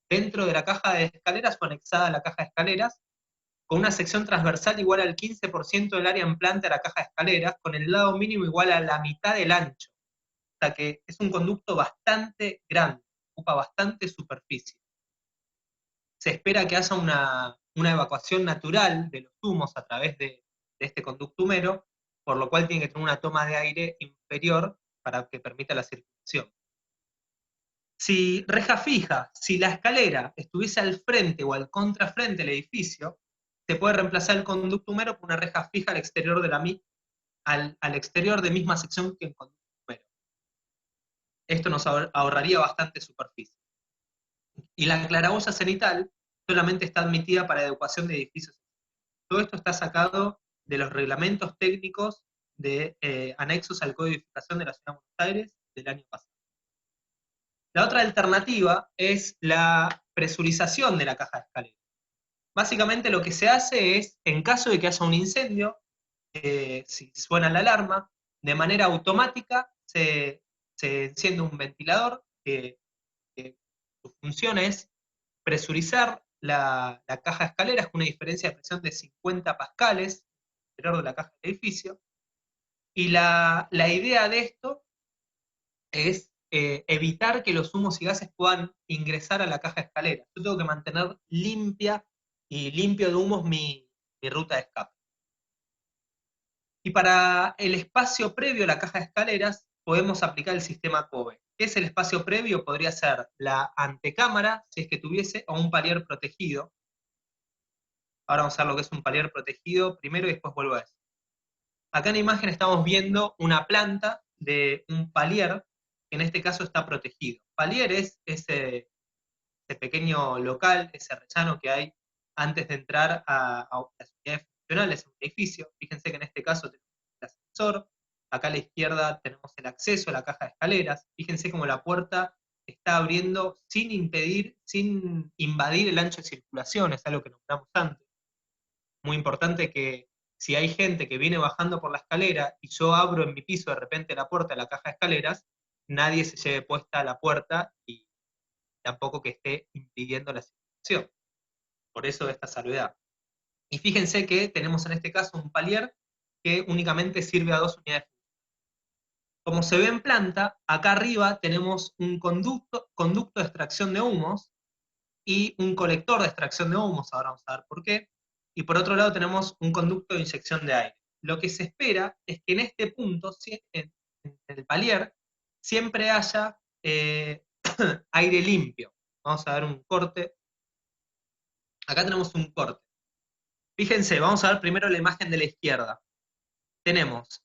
dentro de la caja de escaleras o anexada a la caja de escaleras, con una sección transversal igual al 15% del área entrante a la caja de escaleras, con el lado mínimo igual a la mitad del ancho. O sea que es un conducto bastante grande, ocupa bastante superficie. Se espera que haya una evacuación natural de los humos a través de este conducto humero, por lo cual tiene que tener una toma de aire inferior para que permita la circulación. Si reja fija, si la escalera estuviese al frente o al contrafrente del edificio, se puede reemplazar el conducto humero por una reja fija al exterior al exterior de misma sección que el conducto humero. Esto nos ahorraría bastante superficie. Y la claraboya cenital solamente está admitida para adecuación de edificios. Todo esto está sacado de los reglamentos técnicos de anexos al Código de Edificación de la Ciudad de Buenos Aires del año pasado. La otra alternativa es la presurización de la caja de escalera. Básicamente lo que se hace es, en caso de que haya un incendio, si suena la alarma, de manera automática se enciende un ventilador que su función es presurizar la caja de escaleras con una diferencia de presión de 50 pascales alrededor de la caja del edificio. Y la idea de esto es evitar que los humos y gases puedan ingresar a la caja de escaleras. Yo tengo que mantener limpia y limpio de humos mi ruta de escape. Y para el espacio previo a la caja de escaleras podemos aplicar el sistema COBE. ¿Qué es el espacio previo? Podría ser la antecámara, si es que tuviese, o un palier protegido. Ahora vamos a ver lo que es un palier protegido primero y después vuelvo a eso. Acá en la imagen estamos viendo una planta de un palier, que en este caso está protegido. Palier es ese pequeño local, ese rellano que hay antes de entrar a las unidades funcionales, a un edificio. Fíjense que en este caso tenemos el ascensor, acá a la izquierda tenemos el acceso a la caja de escaleras. Fíjense cómo la puerta está abriendo sin impedir, sin invadir el ancho de circulación, es algo que nombramos antes. Muy importante que si hay gente que viene bajando por la escalera y yo abro en mi piso de repente la puerta de la caja de escaleras, nadie se lleve puesta a la puerta y tampoco que esté impidiendo la circulación. Por eso esta salvedad. Y fíjense que tenemos en este caso un palier que únicamente sirve a 2 unidades. Como se ve en planta, acá arriba tenemos un conducto de extracción de humos y un colector de extracción de humos, ahora vamos a ver por qué. Y por otro lado tenemos un conducto de inyección de aire. Lo que se espera es que en este punto, en el palier, siempre haya aire limpio. Vamos a ver un corte. Acá tenemos un corte. Fíjense, vamos a ver primero la imagen de la izquierda. Tenemos,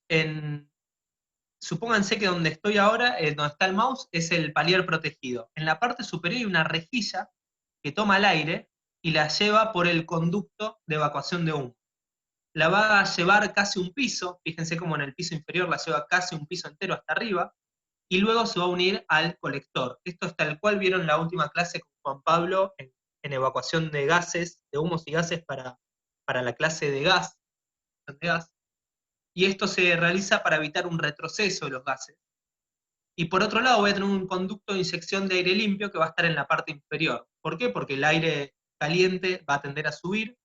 supónganse que donde estoy ahora, donde está el mouse, es el palier protegido. En la parte superior hay una rejilla que toma el aire y la lleva por el conducto de evacuación de humo. La va a llevar casi un piso, fíjense cómo en el piso inferior la lleva casi un piso entero hasta arriba, y luego se va a unir al colector. Esto es tal cual vieron en la última clase con Juan Pablo en evacuación de gases, de humos y gases para la clase de gas. Y esto se realiza para evitar un retroceso de los gases. Y por otro lado voy a tener un conducto de inyección de aire limpio que va a estar en la parte inferior. ¿Por qué? Porque el aire caliente va a tender a subir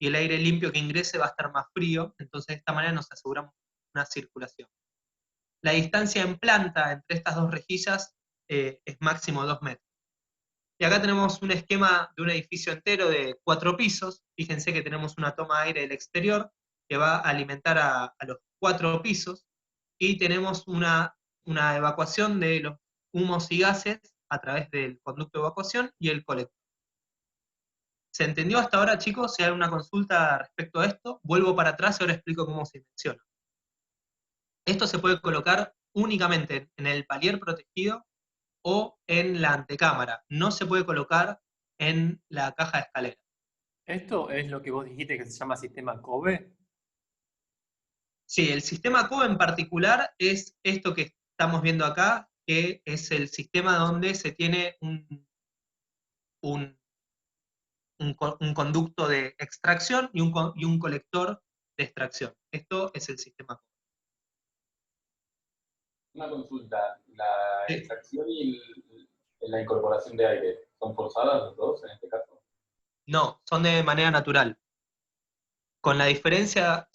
y el aire limpio que ingrese va a estar más frío, entonces de esta manera nos aseguramos una circulación. La distancia en planta entre estas dos rejillas es máximo 2 metros. Y acá tenemos un esquema de un edificio entero de 4 pisos. Fíjense que tenemos una toma de aire del exterior que va a alimentar a los 4 pisos, y tenemos una evacuación de los humos y gases a través del conducto de evacuación y el colector. ¿Se entendió hasta ahora, chicos? Si hay alguna consulta respecto a esto, vuelvo para atrás y ahora explico cómo se menciona. Esto se puede colocar únicamente en el palier protegido o en la antecámara. No se puede colocar en la caja de escalera. ¿Esto es lo que vos dijiste que se llama sistema COBE? Sí, el sistema COBE en particular es esto que estamos viendo acá, que es el sistema donde se tiene un conducto de extracción y un colector de extracción. Esto es el sistema COBE. Una consulta, ¿la extracción y la incorporación de aire son forzadas los dos en este caso? No, son de manera natural. Con la diferencia,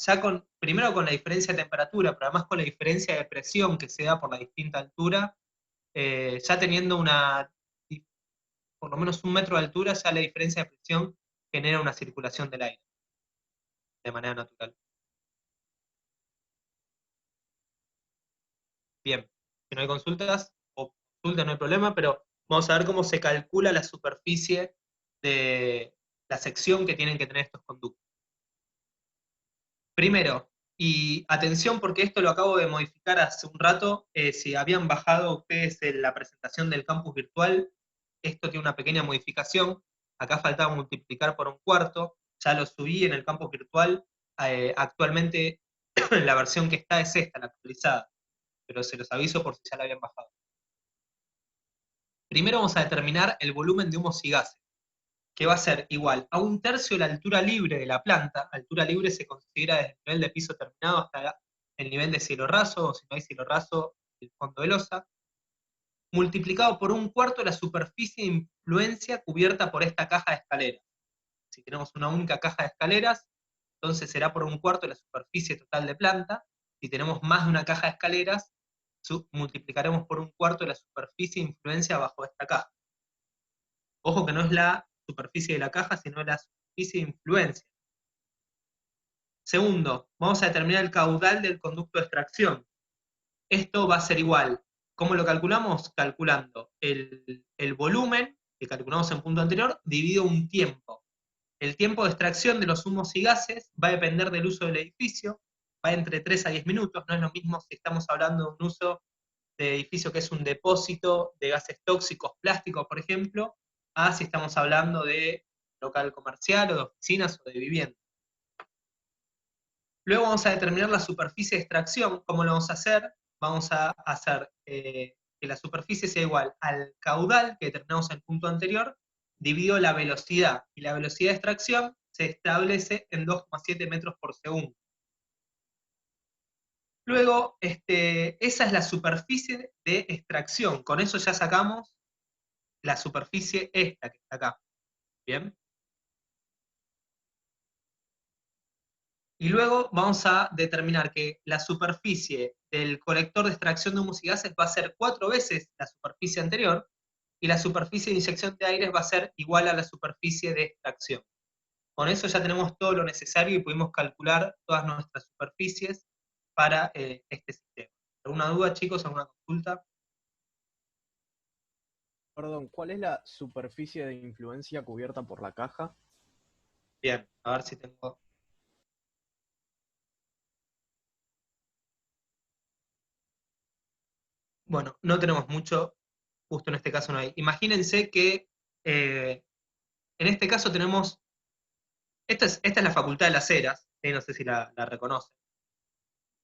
primero con la diferencia de temperatura, pero además con la diferencia de presión que se da por la distinta altura, ya teniendo por lo menos 1 metro de altura, ya la diferencia de presión genera una circulación del aire de manera natural. Bien, si no hay consultas, o consultas no hay problema, pero vamos a ver cómo se calcula la superficie de la sección que tienen que tener estos conductos. Primero, y atención porque esto lo acabo de modificar hace un rato, si habían bajado ustedes en la presentación del campus virtual, esto tiene una pequeña modificación, acá faltaba multiplicar por 1/4, ya lo subí en el campus virtual, actualmente la versión que está es esta, la actualizada, pero se los aviso por si ya la habían bajado. Primero vamos a determinar el volumen de humos y gases, que va a ser igual a 1/3 de la altura libre de la planta. Altura libre se considera desde el nivel de piso terminado hasta el nivel de cielo raso, o si no hay cielo raso, el fondo de losa, multiplicado por 1/4 de la superficie de influencia cubierta por esta caja de escaleras. Si tenemos una única caja de escaleras, entonces será por 1/4 de la superficie total de planta. Si tenemos más de una caja de escaleras, multiplicaremos por 1/4 de la superficie de influencia bajo esta caja. Ojo que no es la superficie de la caja, sino la superficie de influencia. Segundo, vamos a determinar el caudal del conducto de extracción. Esto va a ser igual. ¿Cómo lo calculamos? Calculando el volumen, que calculamos en punto anterior, dividido un tiempo. El tiempo de extracción de los humos y gases va a depender del uso del edificio, va entre 3 a 10 minutos, no es lo mismo si estamos hablando de un uso de edificio que es un depósito de gases tóxicos, plásticos, por ejemplo, a si estamos hablando de local comercial o de oficinas o de vivienda. Luego vamos a determinar la superficie de extracción. ¿Cómo lo vamos a hacer? Vamos a hacer que la superficie sea igual al caudal que determinamos en el punto anterior, dividido la velocidad. Y la velocidad de extracción se establece en 2,7 metros por segundo. Luego, esa es la superficie de extracción. Con eso ya sacamos la superficie esta que está acá. ¿Bien? Y luego vamos a determinar que la superficie del colector de extracción de humos y gases va a ser 4 veces la superficie anterior, y la superficie de inyección de aire va a ser igual a la superficie de extracción. Con eso ya tenemos todo lo necesario y pudimos calcular todas nuestras superficies para este sistema. ¿Alguna duda, chicos? ¿Alguna consulta? Perdón, ¿cuál es la superficie de influencia cubierta por la caja? Bien, a ver si tengo... Bueno, no tenemos mucho, justo en este caso no hay. Imagínense que en este caso tenemos, esta es la Facultad de las Heras, no sé si la reconocen.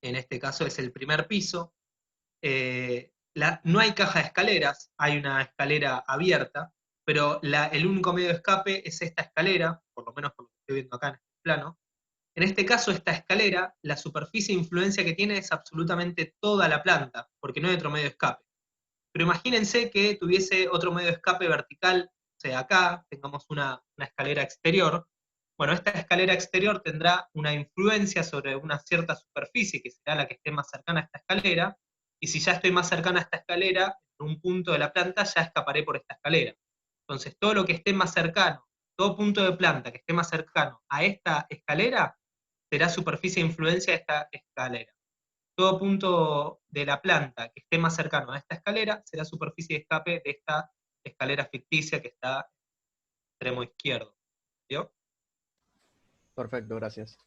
En este caso es el primer piso. No hay caja de escaleras, hay una escalera abierta, pero el único medio de escape es esta escalera, por lo menos por lo que estoy viendo acá en este plano. En este caso, esta escalera, la superficie de influencia que tiene es absolutamente toda la planta, porque no hay otro medio de escape. Pero imagínense que tuviese otro medio de escape vertical, o sea, acá tengamos una escalera exterior. Bueno, esta escalera exterior tendrá una influencia sobre una cierta superficie, que será la que esté más cercana a esta escalera, y si ya estoy más cercana a esta escalera, en un punto de la planta ya escaparé por esta escalera. Entonces, todo lo que esté más cercano, todo punto de planta que esté más cercano a esta escalera, será superficie de influencia de esta escalera. Todo punto de la planta que esté más cercano a esta escalera será superficie de escape de esta escalera ficticia que está al extremo izquierdo. ¿Vio? Perfecto, gracias.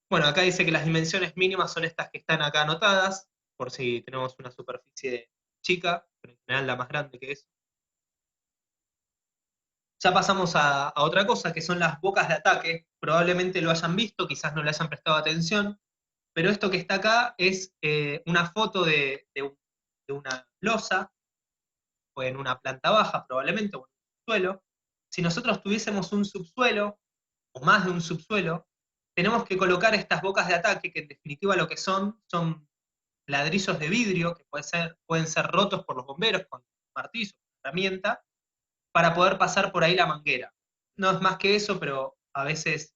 Bueno, acá dice que las dimensiones mínimas son estas que están acá anotadas, por si tenemos una superficie chica, pero en general la más grande que es. Ya pasamos a otra cosa, que son las bocas de ataque. Probablemente lo hayan visto, quizás no le hayan prestado atención, pero esto que está acá es una foto de una losa, o en una planta baja probablemente, o en un subsuelo. Si nosotros tuviésemos un subsuelo, o más de un subsuelo, tenemos que colocar estas bocas de ataque, que en definitiva lo que son ladrillos de vidrio, que pueden ser rotos por los bomberos con martillo, herramienta, para poder pasar por ahí la manguera. No es más que eso, pero a veces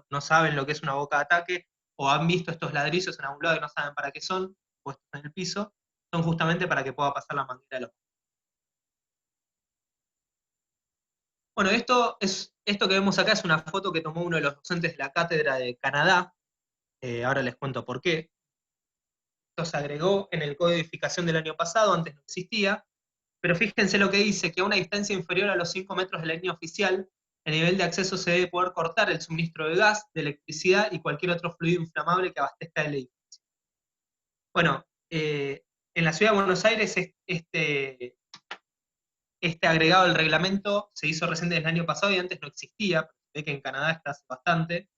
no saben lo que es una boca de ataque, o han visto estos ladrillos en algún lado y no saben para qué son, puestos en el piso, son justamente para que pueda pasar la manguera. Bueno, esto que vemos acá es una foto que tomó uno de los docentes de la cátedra de Canadá. Ahora les cuento por qué. Esto se agregó en el código de edificación del año pasado, antes no existía, pero fíjense lo que dice, que a una distancia inferior a los 5 metros de la línea oficial, el nivel de acceso se debe poder cortar el suministro de gas, de electricidad y cualquier otro fluido inflamable que abastezca el edificio. Bueno, en la ciudad de Buenos Aires este agregado del reglamento se hizo recién desde el año pasado y antes no existía, pero se ve que en Canadá está hace bastante,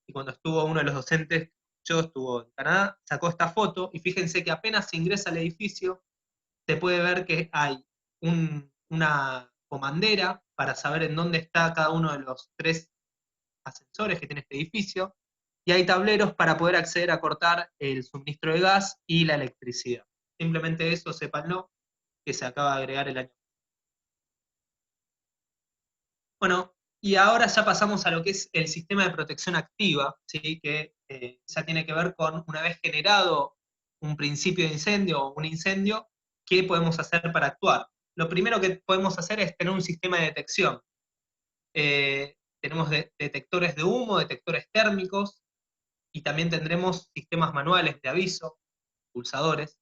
y cuando estuvo uno de los docentes, yo estuvo en Canadá, sacó esta foto, y fíjense que apenas se ingresa al edificio, se puede ver que hay una comandera para saber en dónde está cada uno de los 3 ascensores que tiene este edificio, y hay tableros para poder acceder a cortar el suministro de gas y la electricidad. Simplemente eso, sépanlo, que se acaba de agregar el año. Bueno, y ahora ya pasamos a lo que es el sistema de protección activa, ¿sí? Que ya tiene que ver con, una vez generado un principio de incendio o un incendio, ¿qué podemos hacer para actuar? Lo primero que podemos hacer es tener un sistema de detección. Tenemos detectores de humo, detectores térmicos, y también tendremos sistemas manuales de aviso, pulsadores.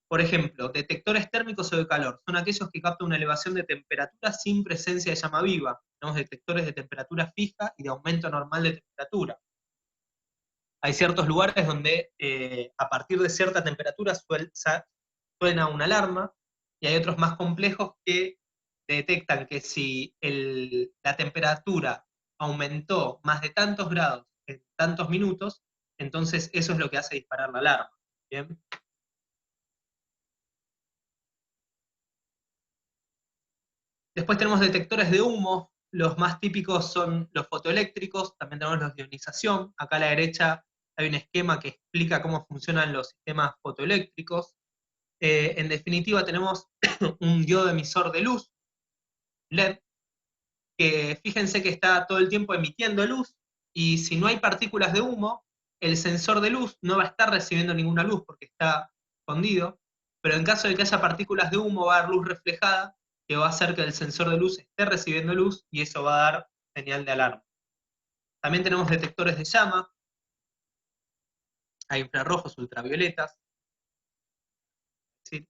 Por ejemplo, detectores térmicos o de calor, son aquellos que captan una elevación de temperatura sin presencia de llama viva. Tenemos detectores de temperatura fija y de aumento normal de temperatura. Hay ciertos lugares donde a partir de cierta temperatura suena una alarma, y hay otros más complejos que detectan que si la temperatura aumentó más de tantos grados en tantos minutos, entonces eso es lo que hace disparar la alarma. ¿Bien? Después tenemos detectores de humo, los más típicos son los fotoeléctricos, también tenemos los de ionización. Acá a la derecha hay un esquema que explica cómo funcionan los sistemas fotoeléctricos. En definitiva tenemos un diodo emisor de luz, LED, que fíjense que está todo el tiempo emitiendo luz, y si no hay partículas de humo, el sensor de luz no va a estar recibiendo ninguna luz porque está escondido, pero en caso de que haya partículas de humo va a haber luz reflejada, que va a hacer que el sensor de luz esté recibiendo luz, y eso va a dar señal de alarma. También tenemos detectores de llama, hay infrarrojos, ultravioletas, ¿sí?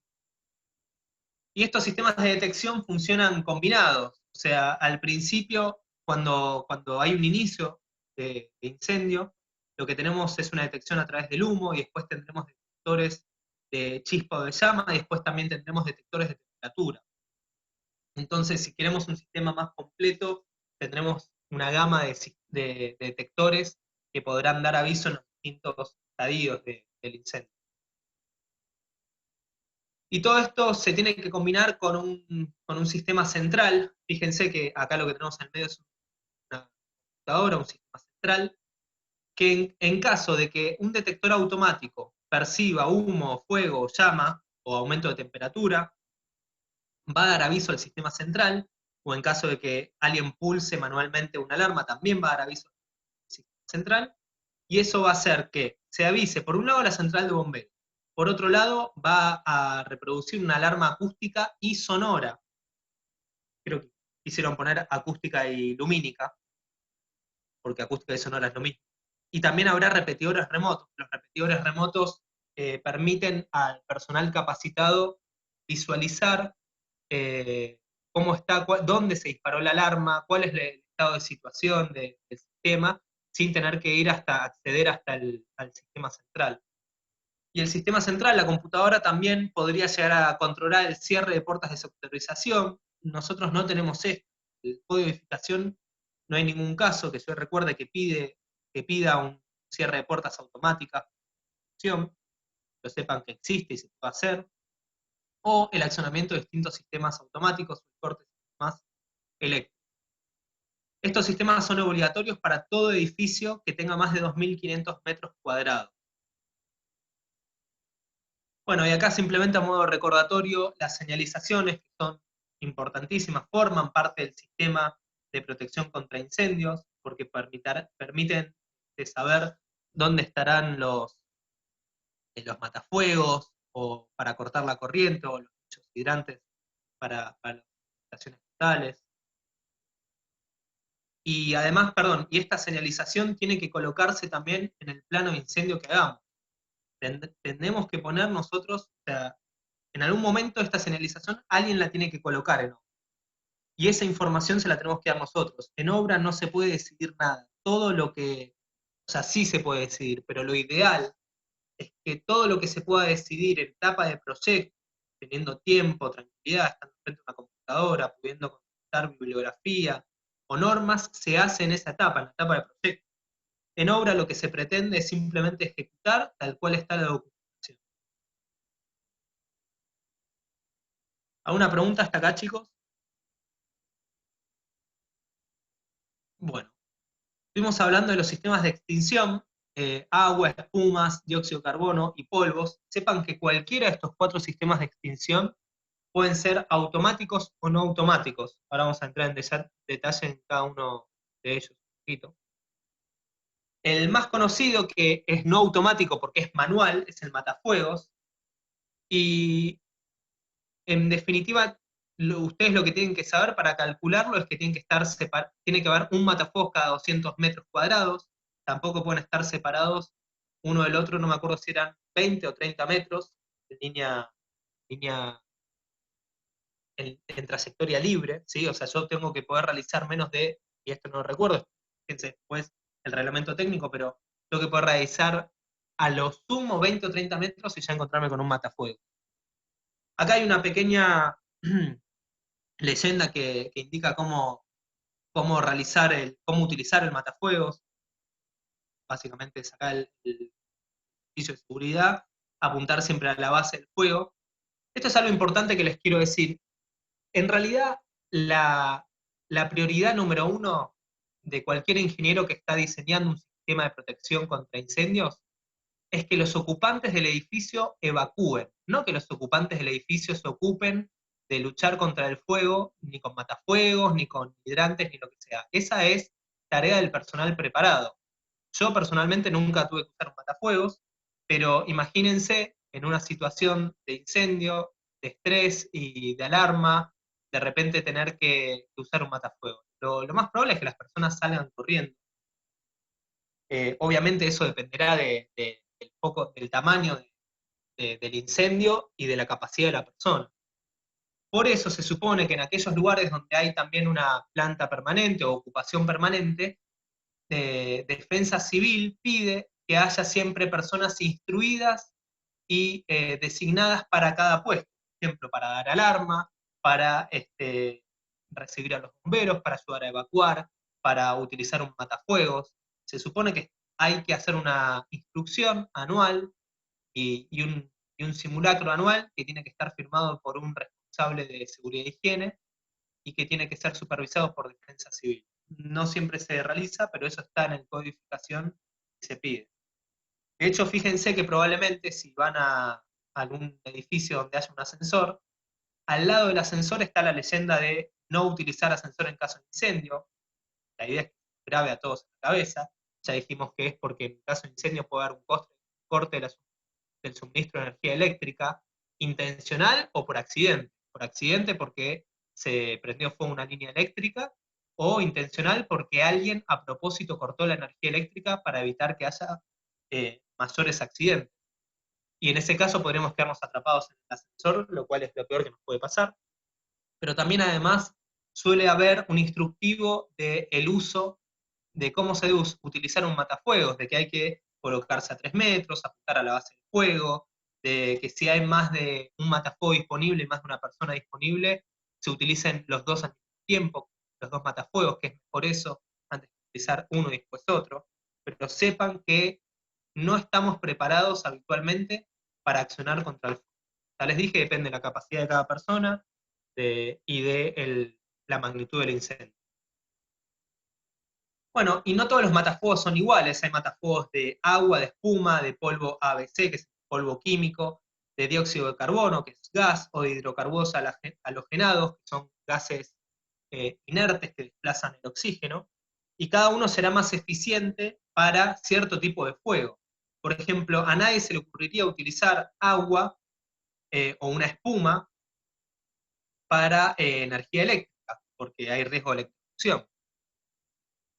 Y estos sistemas de detección funcionan combinados, o sea, al principio, cuando hay un inicio de incendio, lo que tenemos es una detección a través del humo, y después tendremos detectores de chispa o de llama, y después también tendremos detectores de temperatura. Entonces, si queremos un sistema más completo, tendremos una gama de detectores que podrán dar aviso en los distintos estadios del incendio. Y todo esto se tiene que combinar con un sistema central. Fíjense que acá lo que tenemos en medio es una computadora, un sistema central, que en caso de que un detector automático perciba humo, fuego, llama o aumento de temperatura, va a dar aviso al sistema central, o en caso de que alguien pulse manualmente una alarma, también va a dar aviso al sistema central, y eso va a hacer que se avise, por un lado, a la central de bomberos. Por otro lado, va a reproducir una alarma acústica y sonora. Creo que quisieron poner acústica y lumínica, porque acústica y sonora es lo mismo. Y también habrá repetidores remotos. Los repetidores remotos permiten al personal capacitado visualizar cómo está, dónde se disparó la alarma, cuál es el estado de situación del sistema, sin tener que ir hasta acceder hasta al sistema central. Y el sistema central, la computadora, también podría llegar a controlar el cierre de puertas de sectorización. Nosotros no tenemos esto. El código de edificación no hay ningún caso que yo recuerde que pida un cierre de puertas automáticas, lo sepan que existe y se puede hacer, o el accionamiento de distintos sistemas automáticos, cortes más eléctricos. Estos sistemas son obligatorios para todo edificio que tenga más de 2.500 metros cuadrados. Bueno, y acá simplemente a modo recordatorio, las señalizaciones, que son importantísimas, forman parte del sistema de protección contra incendios, porque permiten saber dónde estarán los matafuegos, o para cortar la corriente, o los nichos hidrantes para las estaciones totales. Y además, perdón, y esta señalización tiene que colocarse también en el plano de incendio que hagamos. Tenemos que poner nosotros, o sea, en algún momento esta señalización alguien la tiene que colocar en obra. Y esa información se la tenemos que dar nosotros. En obra no se puede decidir nada. Todo lo que, o sea, sí se puede decidir, pero lo ideal es que todo lo que se pueda decidir en etapa de proyecto, teniendo tiempo, tranquilidad, estando frente a una computadora, pudiendo consultar bibliografía o normas, se hace en esa etapa, en la etapa de proyecto. En obra lo que se pretende es simplemente ejecutar tal cual está la documentación. ¿Alguna pregunta hasta acá, chicos? Bueno, estuvimos hablando de los sistemas de extinción, agua, espumas, dióxido de carbono y polvos. Sepan que cualquiera de estos 4 sistemas de extinción pueden ser automáticos o no automáticos. Ahora vamos a entrar en detalle en cada uno de ellos un poquito. El más conocido, que es no automático porque es manual, es el matafuegos. Y en definitiva, ustedes lo que tienen que saber para calcularlo es que tiene que haber un matafuegos cada 200 metros cuadrados. Tampoco pueden estar separados uno del otro, no me acuerdo si eran 20 o 30 metros en línea en trayectoria libre, ¿sí? O sea, yo tengo que poder realizar menos de, y esto no lo recuerdo, fíjense después el reglamento técnico, pero tengo que poder realizar a lo sumo 20 o 30 metros y ya encontrarme con un matafuego. Acá hay una pequeña leyenda que indica cómo utilizar el matafuegos. Básicamente sacar el edificio de seguridad, apuntar siempre a la base del fuego. Esto es algo importante que les quiero decir. En realidad, la prioridad número 1 de cualquier ingeniero que está diseñando un sistema de protección contra incendios es que los ocupantes del edificio evacúen, no que los ocupantes del edificio se ocupen de luchar contra el fuego, ni con matafuegos, ni con hidrantes, ni lo que sea. Esa es tarea del personal preparado. Yo personalmente nunca tuve que usar un matafuegos, pero imagínense en una situación de incendio, de estrés y de alarma, de repente tener que usar un matafuegos. Lo más probable es que las personas salgan corriendo. Obviamente eso dependerá del tamaño del incendio y de la capacidad de la persona. Por eso se supone que en aquellos lugares donde hay también una planta permanente o ocupación permanente, Defensa Civil pide que haya siempre personas instruidas y designadas para cada puesto. Por ejemplo, para dar alarma, para recibir a los bomberos, para ayudar a evacuar, para utilizar un matafuegos. Se supone que hay que hacer una instrucción anual y un simulacro anual que tiene que estar firmado por un responsable de seguridad e higiene y que tiene que ser supervisado por Defensa Civil. No siempre se realiza, pero eso está en el codificación y se pide. De hecho, fíjense que probablemente si van a algún edificio donde haya un ascensor, al lado del ascensor está la leyenda de no utilizar ascensor en caso de incendio. La idea es que se grabe a todos en la cabeza. Ya dijimos que es porque en caso de incendio puede haber un corte del suministro de energía eléctrica, intencional o por accidente. Por accidente porque se prendió fuego una línea eléctrica, o intencional porque alguien a propósito cortó la energía eléctrica para evitar que haya mayores accidentes. Y en ese caso podremos quedarnos atrapados en el ascensor, lo cual es lo peor que nos puede pasar. Pero también además suele haber un instructivo del uso, de cómo se debe utilizar un matafuegos, de que hay que colocarse a 3 metros, apuntar a la base del fuego, de que si hay más de un matafuego disponible, más de una persona disponible, se utilicen los dos al mismo tiempo, los dos matafuegos, que es mejor eso, antes de utilizar uno y después otro. Pero sepan que no estamos preparados habitualmente para accionar contra el fuego. Ya les dije, depende de la capacidad de cada persona y de la magnitud del incendio. Bueno, y no todos los matafuegos son iguales. Hay matafuegos de agua, de espuma, de polvo ABC, que es polvo químico, de dióxido de carbono, que es gas, o de hidrocarburos halogenados, que son gases inertes que desplazan el oxígeno, y cada uno será más eficiente para cierto tipo de fuego. Por ejemplo, a nadie se le ocurriría utilizar agua o una espuma para energía eléctrica, porque hay riesgo de electrocución.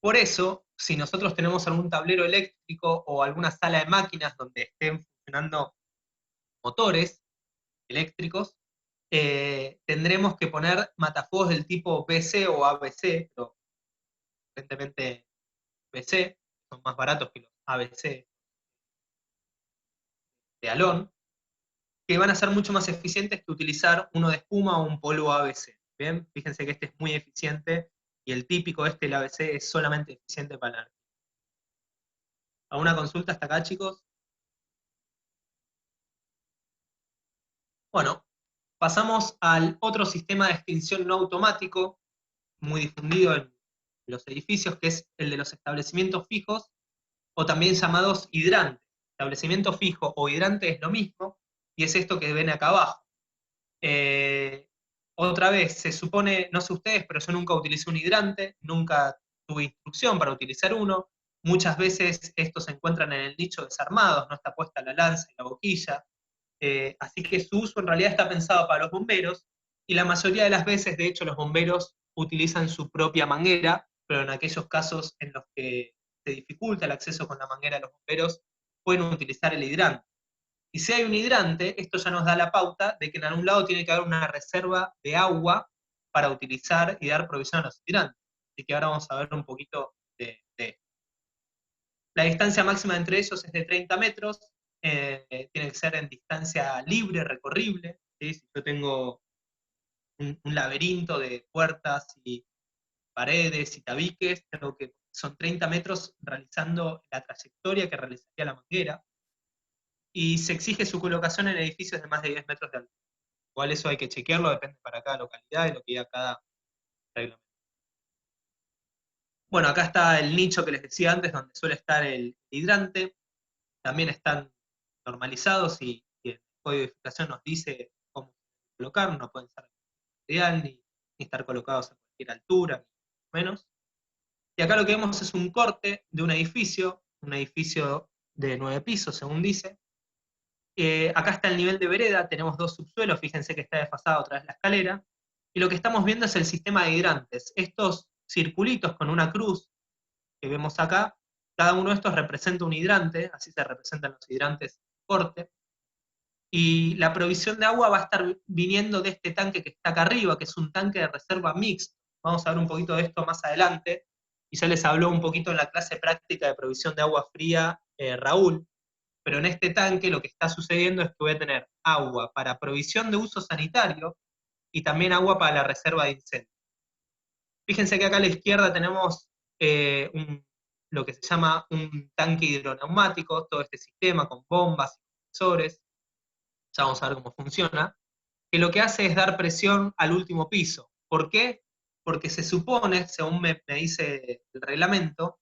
Por eso, si nosotros tenemos algún tablero eléctrico o alguna sala de máquinas donde estén funcionando motores eléctricos, tendremos que poner matafuegos del tipo BC o ABC, pero evidentemente BC, son más baratos que los ABC de Alon, que van a ser mucho más eficientes que utilizar uno de espuma o un polvo ABC. ¿Bien? Fíjense que este es muy eficiente y el típico el ABC, es solamente eficiente para la energía. ¿Alguna consulta hasta acá, chicos? Bueno, pasamos al otro sistema de extinción no automático, muy difundido en los edificios, que es el de los establecimientos fijos, o también llamados hidrantes. Establecimiento fijo o hidrante es lo mismo, y es esto que ven acá abajo. Otra vez, se supone, no sé ustedes, pero yo nunca utilicé un hidrante, nunca tuve instrucción para utilizar uno. Muchas veces estos se encuentran en el nicho desarmados, no está puesta la lanza y la boquilla. Así que su uso en realidad está pensado para los bomberos, y la mayoría de las veces, de hecho, los bomberos utilizan su propia manguera, pero en aquellos casos en los que se dificulta el acceso con la manguera de los bomberos, pueden utilizar el hidrante. Y si hay un hidrante, esto ya nos da la pauta de que en algún lado tiene que haber una reserva de agua para utilizar y dar provisión a los hidrantes. Así que ahora vamos a ver un poquito de esto. La distancia máxima entre ellos es de 30 metros, tiene que ser en distancia libre, recorrible. ¿Sí? Si yo tengo un laberinto de puertas y paredes y tabiques, tengo que son 30 metros realizando la trayectoria que realizaría la manguera, y se exige su colocación en edificios de más de 10 metros de altura. Igual eso hay que chequearlo, depende para cada localidad y lo que diga cada reglamento. Bueno, acá está el nicho que les decía antes, donde suele estar el hidrante. También están normalizados y el código de edificación nos dice cómo colocar, no pueden ser material ni estar colocados a cualquier altura, ni menos. Y acá lo que vemos es un corte de un edificio de 9 pisos, según dice. Acá está el nivel de vereda, tenemos dos subsuelos, fíjense que está desfasada otra vez la escalera, y lo que estamos viendo es el sistema de hidrantes. Estos circulitos con una cruz que vemos acá, cada uno de estos representa un hidrante, así se representan los hidrantes corte, y la provisión de agua va a estar viniendo de este tanque que está acá arriba, que es un tanque de reserva mixto. Vamos a ver un poquito de esto más adelante, y ya les habló un poquito en la clase práctica de provisión de agua fría Raúl, pero en este tanque lo que está sucediendo es que voy a tener agua para provisión de uso sanitario y también agua para la reserva de incendios. Fíjense que acá a la izquierda tenemos lo que se llama un tanque hidroneumático, todo este sistema con bombas y compresores. Ya vamos a ver cómo funciona, que lo que hace es dar presión al último piso. ¿Por qué? Porque se supone, según me dice el reglamento,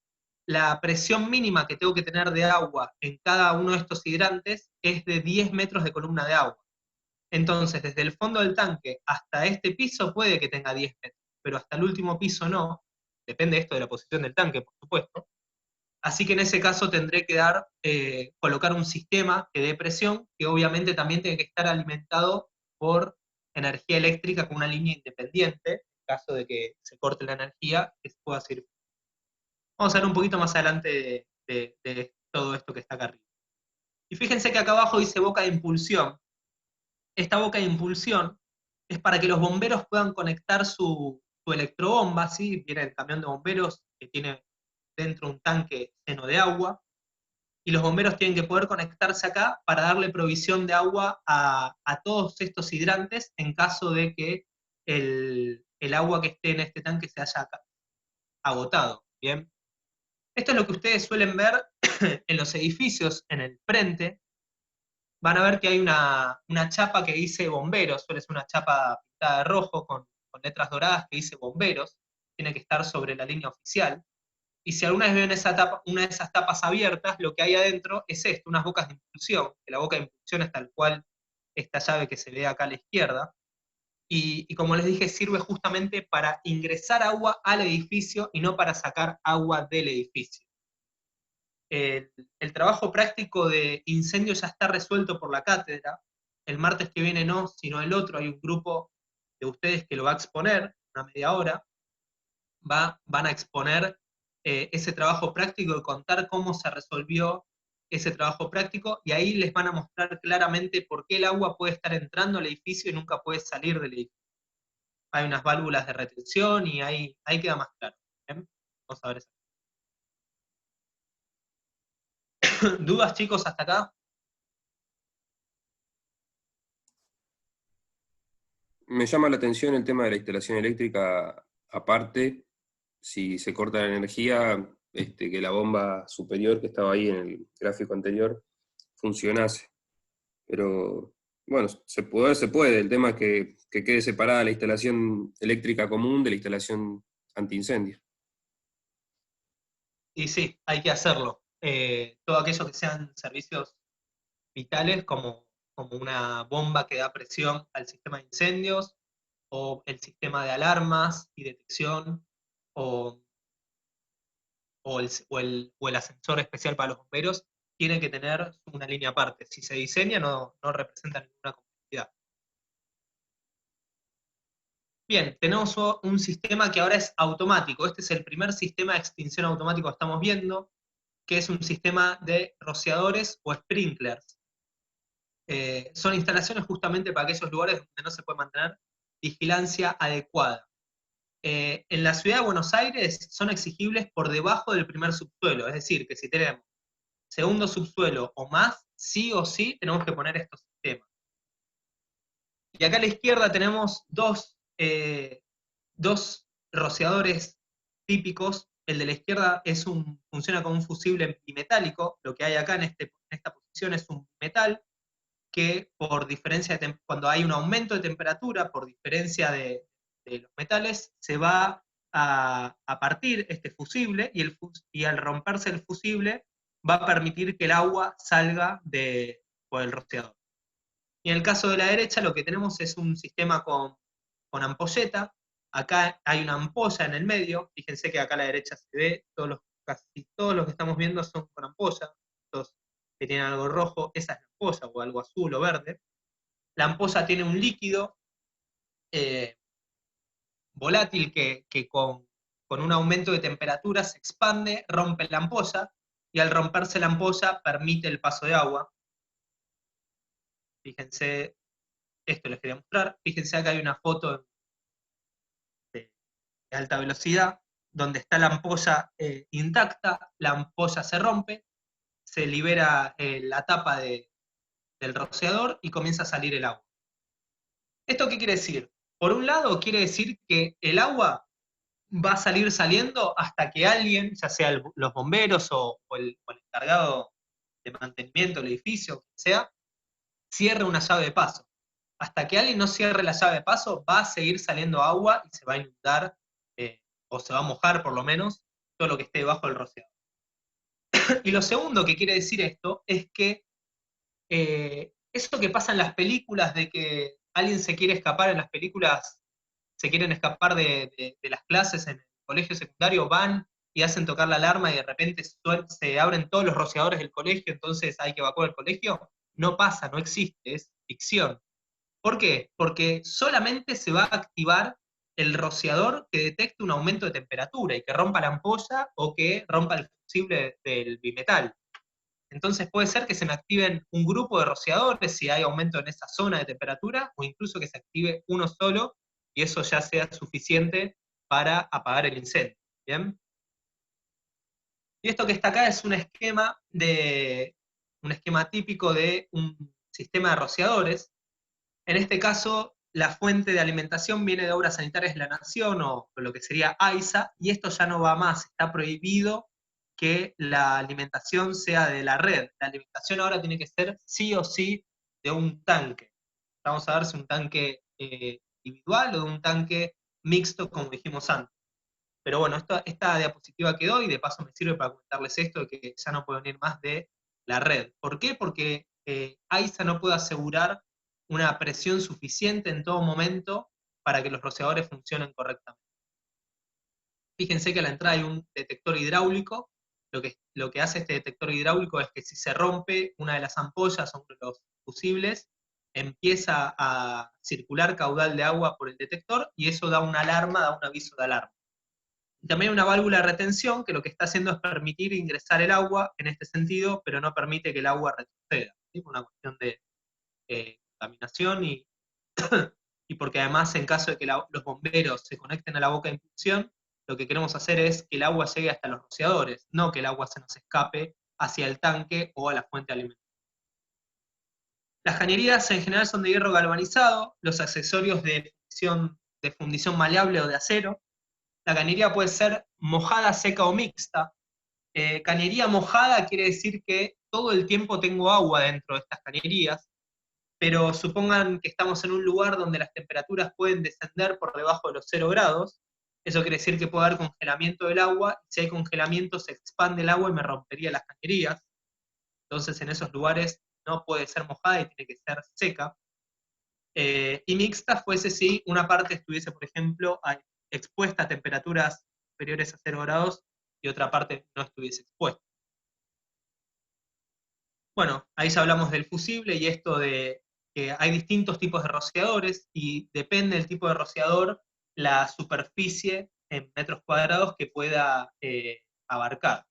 la presión mínima que tengo que tener de agua en cada uno de estos hidrantes es de 10 metros de columna de agua. Entonces, desde el fondo del tanque hasta este piso puede que tenga 10 metros, pero hasta el último piso no. Depende esto de la posición del tanque, por supuesto. Así que en ese caso tendré que colocar un sistema que dé presión, que obviamente también tiene que estar alimentado por energía eléctrica con una línea independiente, en caso de que se corte la energía, que se pueda seguir. Vamos a ver un poquito más adelante de todo esto que está acá arriba. Y fíjense que acá abajo dice boca de impulsión. Esta boca de impulsión es para que los bomberos puedan conectar su electrobomba, ¿sí? Viene el camión de bomberos que tiene dentro un tanque lleno de agua, y los bomberos tienen que poder conectarse acá para darle provisión de agua a todos estos hidrantes en caso de que el agua que esté en este tanque se haya agotado. ¿Bien? Esto es lo que ustedes suelen ver en los edificios en el frente. Van a ver que hay una chapa que dice bomberos, suele ser una chapa pintada de rojo con letras doradas que dice bomberos, tiene que estar sobre la línea oficial. Y si alguna vez ven una de esas tapas abiertas, lo que hay adentro es esto, unas bocas de impulsión, que la boca de impulsión es tal cual esta llave que se ve acá a la izquierda, y como les dije, sirve justamente para ingresar agua al edificio y no para sacar agua del edificio. El trabajo práctico de incendio ya está resuelto por la cátedra. El martes que viene no, sino el otro, hay un grupo de ustedes que lo va a exponer, una media hora, van a exponer ese trabajo práctico y contar cómo se resolvió ese trabajo práctico, y ahí les van a mostrar claramente por qué el agua puede estar entrando al edificio y nunca puede salir del edificio. Hay unas válvulas de retención y ahí queda más claro. ¿Bien? Vamos a ver eso. ¿Dudas, chicos, hasta acá? Me llama la atención el tema de la instalación eléctrica, aparte, si se corta la energía, que la bomba superior que estaba ahí en el gráfico anterior funcionase. Pero bueno, se puede. El tema es que quede separada la instalación eléctrica común de la instalación antiincendio. Y sí, hay que hacerlo. Todo aquello que sean servicios vitales, como una bomba que da presión al sistema de incendios, o el sistema de alarmas y detección, o el ascensor especial para los bomberos, tiene que tener una línea aparte. Si se diseña, no representa ninguna complejidad. Bien, tenemos un sistema que ahora es automático. Este es el primer sistema de extinción automático que estamos viendo, que es un sistema de rociadores o sprinklers. Son instalaciones justamente para aquellos lugares donde no se puede mantener vigilancia adecuada. En la ciudad de Buenos Aires son exigibles por debajo del primer subsuelo, es decir, que si tenemos segundo subsuelo o más, sí o sí tenemos que poner estos sistemas. Y acá a la izquierda tenemos dos rociadores típicos. El de la izquierda funciona como un fusible bimetálico. Lo que hay acá en esta posición es un metal que por diferencia cuando hay un aumento de temperatura, por diferencia de los metales, se va a partir este fusible, y al romperse el fusible va a permitir que el agua salga por el rociador. Y en el caso de la derecha lo que tenemos es un sistema con ampolleta. Acá hay una ampolla en el medio. Fíjense que acá a la derecha se ve, casi todos los que estamos viendo son con ampolla. Estos que tienen algo rojo, esa es la ampolla, o algo azul o verde. La ampolla tiene un líquido volátil que con un aumento de temperatura se expande, rompe la ampolla, y al romperse la ampolla permite el paso de agua. Fíjense, esto les quería mostrar. Fíjense acá hay una foto de alta velocidad, donde está la ampolla intacta, la ampolla se rompe, se libera la tapa del rociador y comienza a salir el agua. ¿Esto qué quiere decir? Por un lado quiere decir que el agua va a salir saliendo hasta que alguien, ya sea los bomberos o el encargado de mantenimiento del edificio, quien sea, cierre una llave de paso. Hasta que alguien no cierre la llave de paso, va a seguir saliendo agua y se va a inundar, o se va a mojar por lo menos, todo lo que esté debajo del rociador. Y lo segundo que quiere decir esto es que eso que pasa en las películas, de que alguien se quiere escapar en las películas, se quieren escapar de las clases en el colegio secundario, van y hacen tocar la alarma y de repente se abren todos los rociadores del colegio, entonces hay que evacuar el colegio. No pasa, no existe, es ficción. ¿Por qué? Porque solamente se va a activar el rociador que detecte un aumento de temperatura y que rompa la ampolla o que rompa el fusible del bimetal. Entonces puede ser que se me activen un grupo de rociadores si hay aumento en esa zona de temperatura, o incluso que se active uno solo y eso ya sea suficiente para apagar el incendio. ¿Bien? Y esto que está acá es un esquema típico de un sistema de rociadores. En este caso, la fuente de alimentación viene de Obras Sanitarias de la Nación, o lo que sería AISA, y esto ya no va más, está prohibido que la alimentación sea de la red. La alimentación ahora tiene que ser sí o sí de un tanque. Vamos a ver si un tanque individual o de un tanque mixto, como dijimos antes. Pero bueno, esta diapositiva quedó, y de paso me sirve para comentarles esto, de que ya no puede venir más de la red. ¿Por qué? Porque AISA no puede asegurar una presión suficiente en todo momento para que los rociadores funcionen correctamente. Fíjense que a la entrada hay un detector hidráulico. Lo que hace este detector hidráulico es que si se rompe una de las ampollas o uno de los fusibles, empieza a circular caudal de agua por el detector, y eso da una alarma, da un aviso de alarma. Y también una válvula de retención que lo que está haciendo es permitir ingresar el agua en este sentido, pero no permite que el agua retroceda, ¿sí? Por una cuestión de contaminación y porque además en caso de que los bomberos se conecten a la boca de impulsión, lo que queremos hacer es que el agua llegue hasta los rociadores, no que el agua se nos escape hacia el tanque o a la fuente de alimentación. Las cañerías en general son de hierro galvanizado, los accesorios de fundición maleable o de acero. La cañería puede ser mojada, seca o mixta. Cañería mojada quiere decir que todo el tiempo tengo agua dentro de estas cañerías, pero supongan que estamos en un lugar donde las temperaturas pueden descender por debajo de los 0 grados. Eso quiere decir que puede haber congelamiento del agua, y si hay congelamiento se expande el agua y me rompería las cañerías. Entonces en esos lugares no puede ser mojada y tiene que ser seca. Y mixta fuese si una parte estuviese, por ejemplo, expuesta a temperaturas superiores a 0 grados y otra parte no estuviese expuesta. Bueno, ahí ya hablamos del fusible y esto de que hay distintos tipos de rociadores y depende del tipo de rociador la superficie en metros cuadrados que pueda abarcar.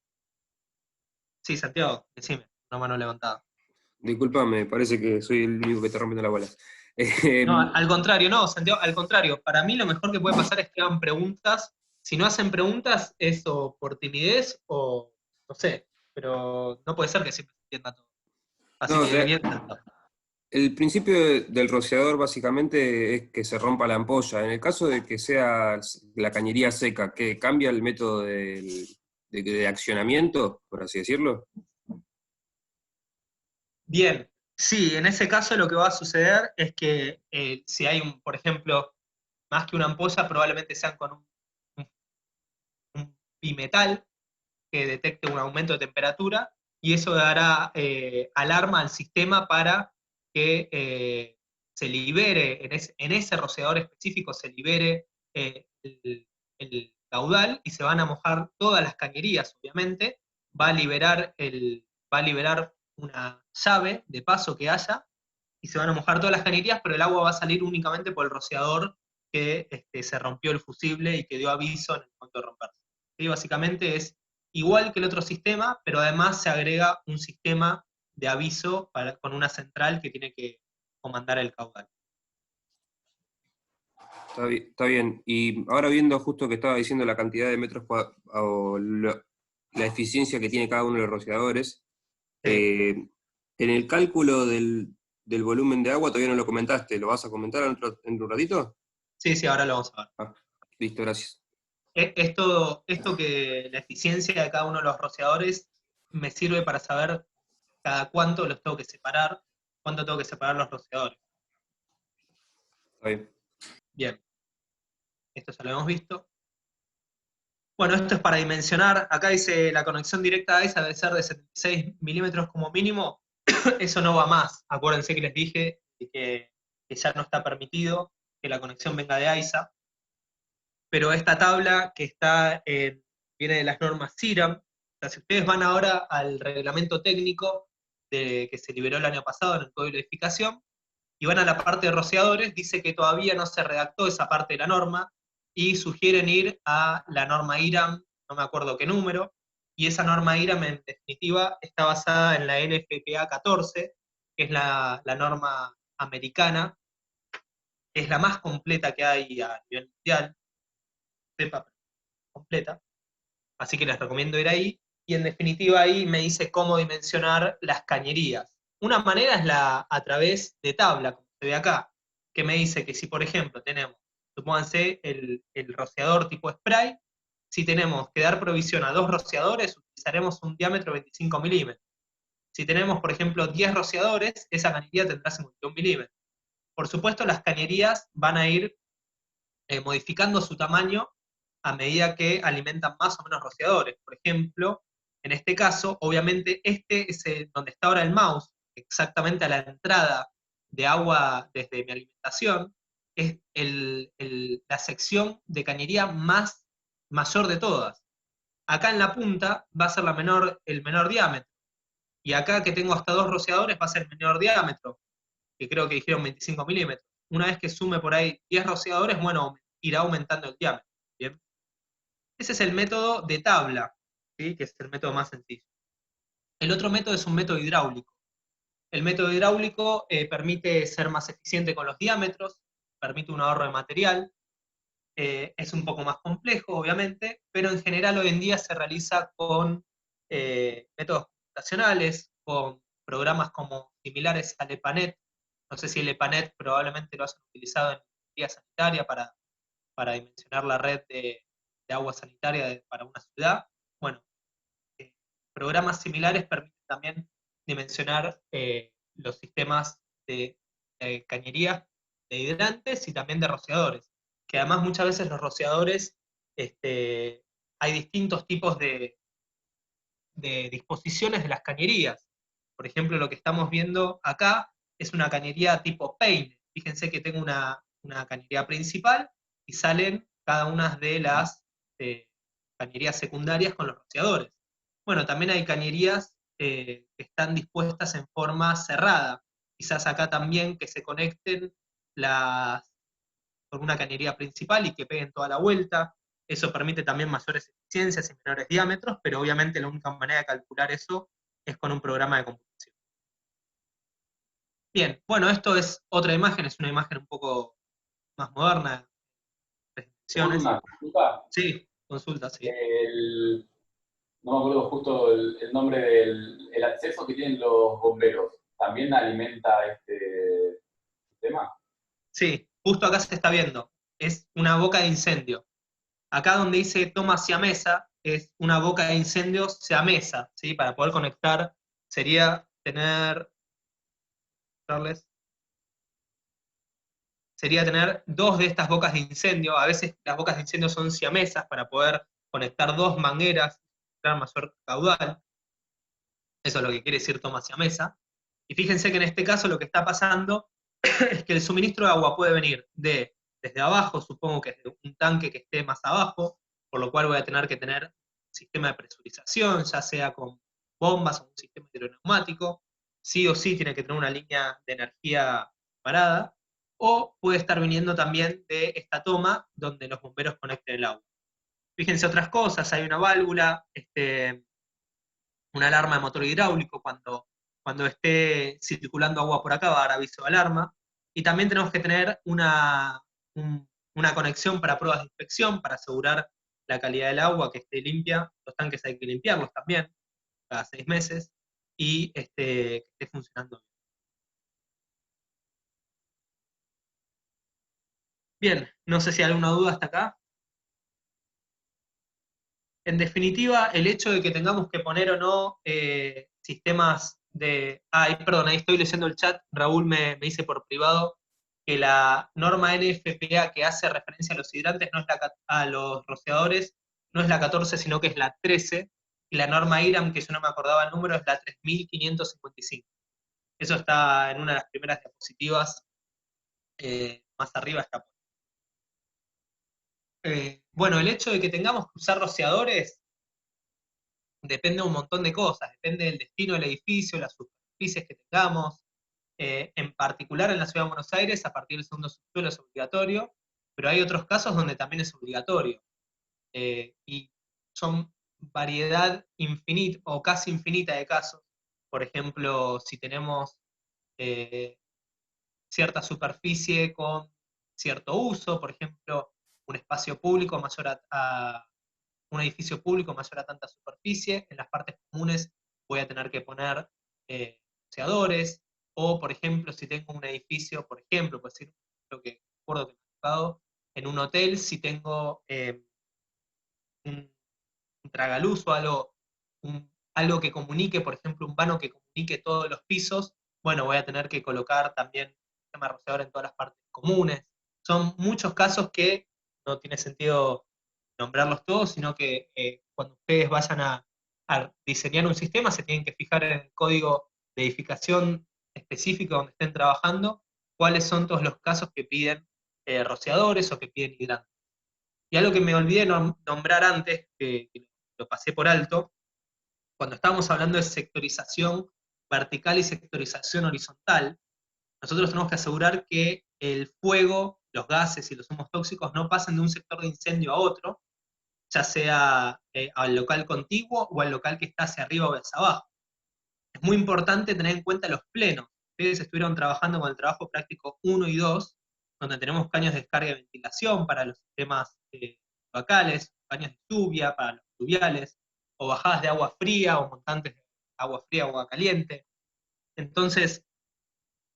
Sí, Santiago, decime, una mano levantada. Disculpa, me parece que soy el único que está rompiendo la bola. No, al contrario, no, Santiago, al contrario. Para mí lo mejor que puede pasar es que hagan preguntas. Si no hacen preguntas, es o por timidez o no sé, pero no puede ser que siempre se entienda todo. Así No, que bien. el principio del rociador básicamente es que se rompa la ampolla. En el caso de que sea la cañería seca, ¿qué cambia el método de accionamiento, por así decirlo? Bien, sí, en ese caso lo que va a suceder es que si hay, por ejemplo, más que una ampolla, probablemente sean con un bimetal que detecte un aumento de temperatura, y eso dará alarma al sistema para que se libere, en ese rociador específico se libere el caudal, y se van a mojar todas las cañerías, obviamente, va a liberar una llave de paso que haya, y se van a mojar todas las cañerías, pero el agua va a salir únicamente por el rociador que se rompió el fusible y que dio aviso en el momento de romperse. ¿Sí? Básicamente es igual que el otro sistema, pero además se agrega un sistema de aviso con una central que tiene que comandar el caudal. Está bien. Y ahora viendo justo que estaba diciendo la cantidad de metros cuadrados, o la eficiencia que tiene cada uno de los rociadores, en el cálculo del volumen de agua todavía no lo comentaste. ¿Lo vas a comentar en un ratito? Sí, ahora lo vamos a ver. Ah, listo, gracias. Esto que la eficiencia de cada uno de los rociadores me sirve para saber cada cuánto los tengo que separar, cuánto tengo que separar los rociadores. Está bien. Bien, esto ya lo hemos visto. Bueno, esto es para dimensionar. Acá dice la conexión directa a esa debe ser de 76 milímetros como mínimo. Eso no va más. Acuérdense que les dije que ya no está permitido que la conexión venga de AISA. Pero esta tabla que viene de las normas CIRAM. O sea, si ustedes van ahora al reglamento técnico que se liberó el año pasado en el Código de Edificación, y van a la parte de rociadores, dice que todavía no se redactó esa parte de la norma, y sugieren ir a la norma IRAM, no me acuerdo qué número, y esa norma IRAM en definitiva está basada en la NFPA 14, que es la norma americana, es la más completa que hay a nivel mundial, sepa, completa, así que les recomiendo ir ahí, y en definitiva ahí me dice cómo dimensionar las cañerías. Una manera es a través de tabla, como se ve acá, que me dice que si por ejemplo tenemos, supónganse el rociador tipo spray, si tenemos que dar provisión a 2 rociadores, utilizaremos un diámetro de 25 milímetros. Si tenemos, por ejemplo, 10 rociadores, esa cañería tendrá 51 milímetros. Por supuesto, las cañerías van a ir modificando su tamaño a medida que alimentan más o menos rociadores. Por ejemplo, en este caso, obviamente este es donde está ahora el mouse, exactamente a la entrada de agua desde mi alimentación, es la sección de cañería mayor de todas. Acá en la punta va a ser el menor diámetro, y acá que tengo hasta 2 rociadores va a ser el menor diámetro, que creo que dijeron 25 milímetros. Una vez que sume por ahí 10 rociadores, bueno, irá aumentando el diámetro. ¿Bien? Ese es el método de tabla, ¿sí? Que es el método más sencillo. El otro método es un método hidráulico. El método hidráulico permite ser más eficiente con los diámetros, permite un ahorro de material, es un poco más complejo, obviamente, pero en general hoy en día se realiza con métodos computacionales, con programas como similares al EPANET. No sé si el EPANET probablemente lo hayan utilizado en vía sanitaria para dimensionar la red de agua sanitaria para una ciudad. Bueno, programas similares permiten también dimensionar los sistemas de cañerías de hidrantes y también de rociadores, que además muchas veces los rociadores, hay distintos tipos de disposiciones de las cañerías. Por ejemplo, lo que estamos viendo acá es una cañería tipo peine. Fíjense que tengo una cañería principal y salen cada una de las cañerías secundarias con los rociadores. Bueno, también hay cañerías que están dispuestas en forma cerrada. Quizás acá también que se conecten con una cañería principal y que peguen toda la vuelta. Eso permite también mayores eficiencias y menores diámetros, pero obviamente la única manera de calcular eso es con un programa de computación. Bien, bueno, esto es otra imagen, es una imagen un poco más moderna. Tengo una consulta. Sí, consulta, sí. No me acuerdo justo el nombre del acceso que tienen los bomberos. ¿También alimenta este sistema? Sí, justo acá se está viendo. Es una boca de incendio. Acá donde dice toma siamesa, es una boca de incendio siamesa, ¿sí? Para poder conectar, sería tener dos de estas bocas de incendio. A veces las bocas de incendio son siamesas para poder conectar dos mangueras, dar mayor caudal. Eso es lo que quiere decir toma siamesa. Y fíjense que en este caso lo que está pasando es que el suministro de agua puede venir desde abajo, supongo que desde un tanque que esté más abajo, por lo cual voy a tener que tener un sistema de presurización, ya sea con bombas o un sistema hidroneumático. Sí o sí tiene que tener una línea de energía parada, o puede estar viniendo también de esta toma donde los bomberos conecten el agua. Fíjense otras cosas, hay una válvula, una alarma de motor hidráulico, cuando esté circulando agua por acá va a dar aviso de alarma, y también tenemos que tener una conexión para pruebas de inspección, para asegurar la calidad del agua, que esté limpia. Los tanques hay que limpiarlos también, cada 6 meses, y que esté funcionando bien. Bien, no sé si hay alguna duda hasta acá. En definitiva, el hecho de que tengamos que poner o no sistemas de... Ay, perdón, ahí estoy leyendo el chat, Raúl me dice por privado que la norma NFPA que hace referencia a los hidrantes, a los rociadores, no es la 14, sino que es la 13, y la norma IRAM, que yo no me acordaba el número, es la 3555. Eso está en una de las primeras diapositivas, más arriba está. Bueno, el hecho de que tengamos que usar rociadores depende de un montón de cosas, depende del destino del edificio, las superficies que tengamos. En particular en la Ciudad de Buenos Aires, a partir del segundo subsuelo es obligatorio, pero hay otros casos donde también es obligatorio. Y son variedad infinita o casi infinita de casos. Por ejemplo, si tenemos cierta superficie con cierto uso, por ejemplo, un espacio público mayor un edificio público mayor a tanta superficie, en las partes comunes voy a tener que poner rociadores, o por ejemplo, si tengo un edificio, por ejemplo, pues decir, lo que recuerdo que me ha tocado, en un hotel, si tengo un tragaluz o algo que comunique, por ejemplo, un vano que comunique todos los pisos, bueno, voy a tener que colocar también sistema rociador en todas las partes comunes. Son muchos casos que no tiene sentido nombrarlos todos, sino que cuando ustedes vayan a diseñar un sistema se tienen que fijar en el código de edificación específico donde estén trabajando, cuáles son todos los casos que piden rociadores o que piden hidrantes. Y algo que me olvidé nombrar antes, que lo pasé por alto, cuando estábamos hablando de sectorización vertical y sectorización horizontal, nosotros tenemos que asegurar que el fuego, los gases y los humos tóxicos no pasen de un sector de incendio a otro, ya sea al local contiguo o al local que está hacia arriba o hacia abajo. Es muy importante tener en cuenta los plenos. Ustedes estuvieron trabajando con el trabajo práctico 1 y 2, donde tenemos caños de descarga y ventilación para los sistemas locales, caños de lluvia para los fluviales, o bajadas de agua fría o montantes de agua fría o agua caliente. Entonces,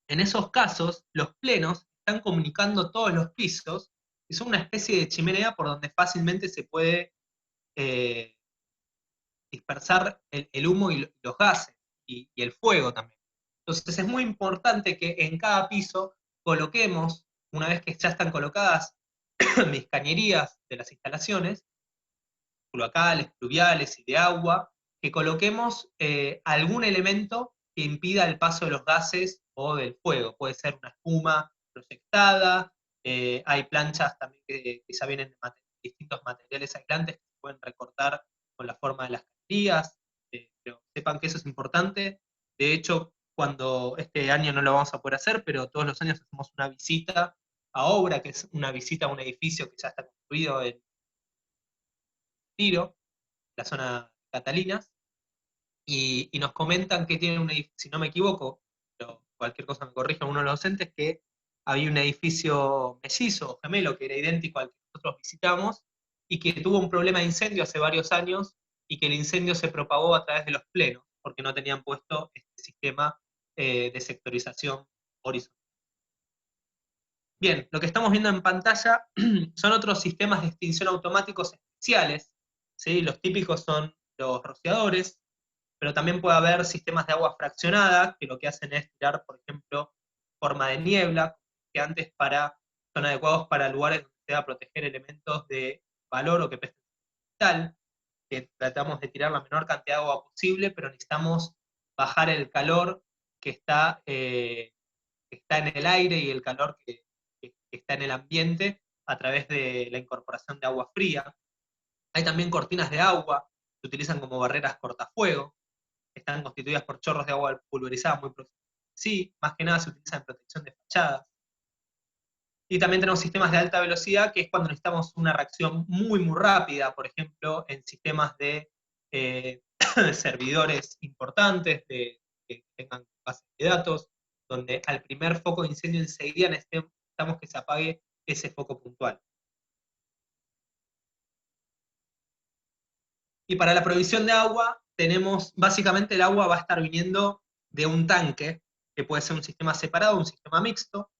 en esos casos, los plenos están comunicando todos los pisos y son una especie de chimenea por donde fácilmente se puede dispersar el humo y los gases y el fuego también. Entonces es muy importante que en cada piso coloquemos, una vez que ya están colocadas mis cañerías de las instalaciones, locales, pluviales y de agua, que coloquemos algún elemento que impida el paso de los gases o del fuego. Puede ser una espuma proyectada, hay planchas también que ya vienen de distintos materiales aislantes que se pueden recortar con la forma de las cañerías, pero sepan que eso es importante. De hecho, cuando este año no lo vamos a poder hacer, pero todos los años hacemos una visita a obra, que es una visita a un edificio que ya está construido en Tiro, la zona de Catalinas, y nos comentan que tienen un edificio, si no me equivoco, pero cualquier cosa me corrija uno de los docentes, que había un edificio mellizo o gemelo que era idéntico al que nosotros visitamos, y que tuvo un problema de incendio hace varios años, y que el incendio se propagó a través de los plenos, porque no tenían puesto este sistema de sectorización horizontal. Bien, lo que estamos viendo en pantalla son otros sistemas de extinción automáticos especiales, ¿sí? Los típicos son los rociadores, pero también puede haber sistemas de agua fraccionada, que lo que hacen es tirar, por ejemplo, forma de niebla, que antes son adecuados para lugares donde se va a proteger elementos de valor o que presten tal, que tratamos de tirar la menor cantidad de agua posible, pero necesitamos bajar el calor que está en el aire y el calor que está en el ambiente a través de la incorporación de agua fría. Hay también cortinas de agua, que se utilizan como barreras cortafuego, están constituidas por chorros de agua pulverizada muy próximos. Sí, más que nada se utiliza en protección de fachadas. Y también tenemos sistemas de alta velocidad, que es cuando necesitamos una reacción muy, muy rápida, por ejemplo, en sistemas de servidores importantes, que tengan bases de datos, donde al primer foco de incendio enseguida necesitamos que se apague ese foco puntual. Y para la provisión de agua, básicamente el agua va a estar viniendo de un tanque, que puede ser un sistema separado, un sistema mixto.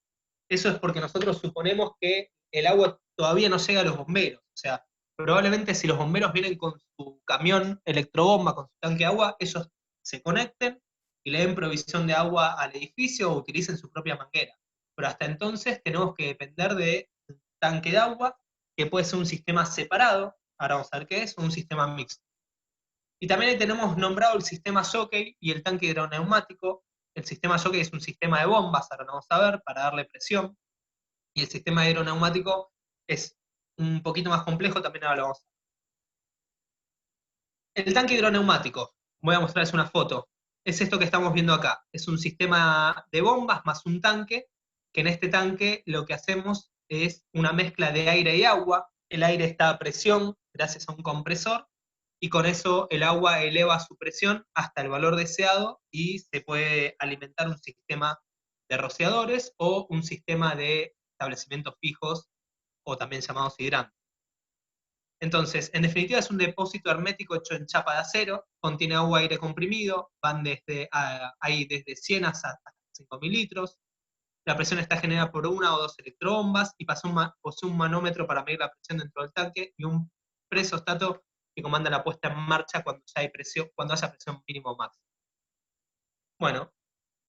Eso es porque nosotros suponemos que el agua todavía no llega a los bomberos. O sea, probablemente si los bomberos vienen con su camión electrobomba, con su tanque de agua, ellos se conecten y le den provisión de agua al edificio o utilicen su propia manguera. Pero hasta entonces tenemos que depender de un tanque de agua, que puede ser un sistema separado, ahora vamos a ver qué es, o un sistema mixto. Y también tenemos nombrado el sistema jockey y el tanque hidroneumático. El sistema jockey es un sistema de bombas, ahora lo vamos a ver, para darle presión. Y el sistema hidroneumático es un poquito más complejo, también ahora lo vamos a ver. El tanque hidroneumático, voy a mostrarles una foto. Es esto que estamos viendo acá. Es un sistema de bombas más un tanque, que en este tanque lo que hacemos es una mezcla de aire y agua. El aire está a presión gracias a un compresor, y con eso el agua eleva su presión hasta el valor deseado y se puede alimentar un sistema de rociadores o un sistema de establecimientos fijos, o también llamados hidrantes. Entonces, en definitiva es un depósito hermético hecho en chapa de acero, contiene agua aire comprimido, hay desde 100 hasta 5.000 litros, la presión está generada por una o dos electrobombas y posee un manómetro para medir la presión dentro del tanque y un presostato que comanda la puesta en marcha cuando haya presión mínimo o máxima. Bueno,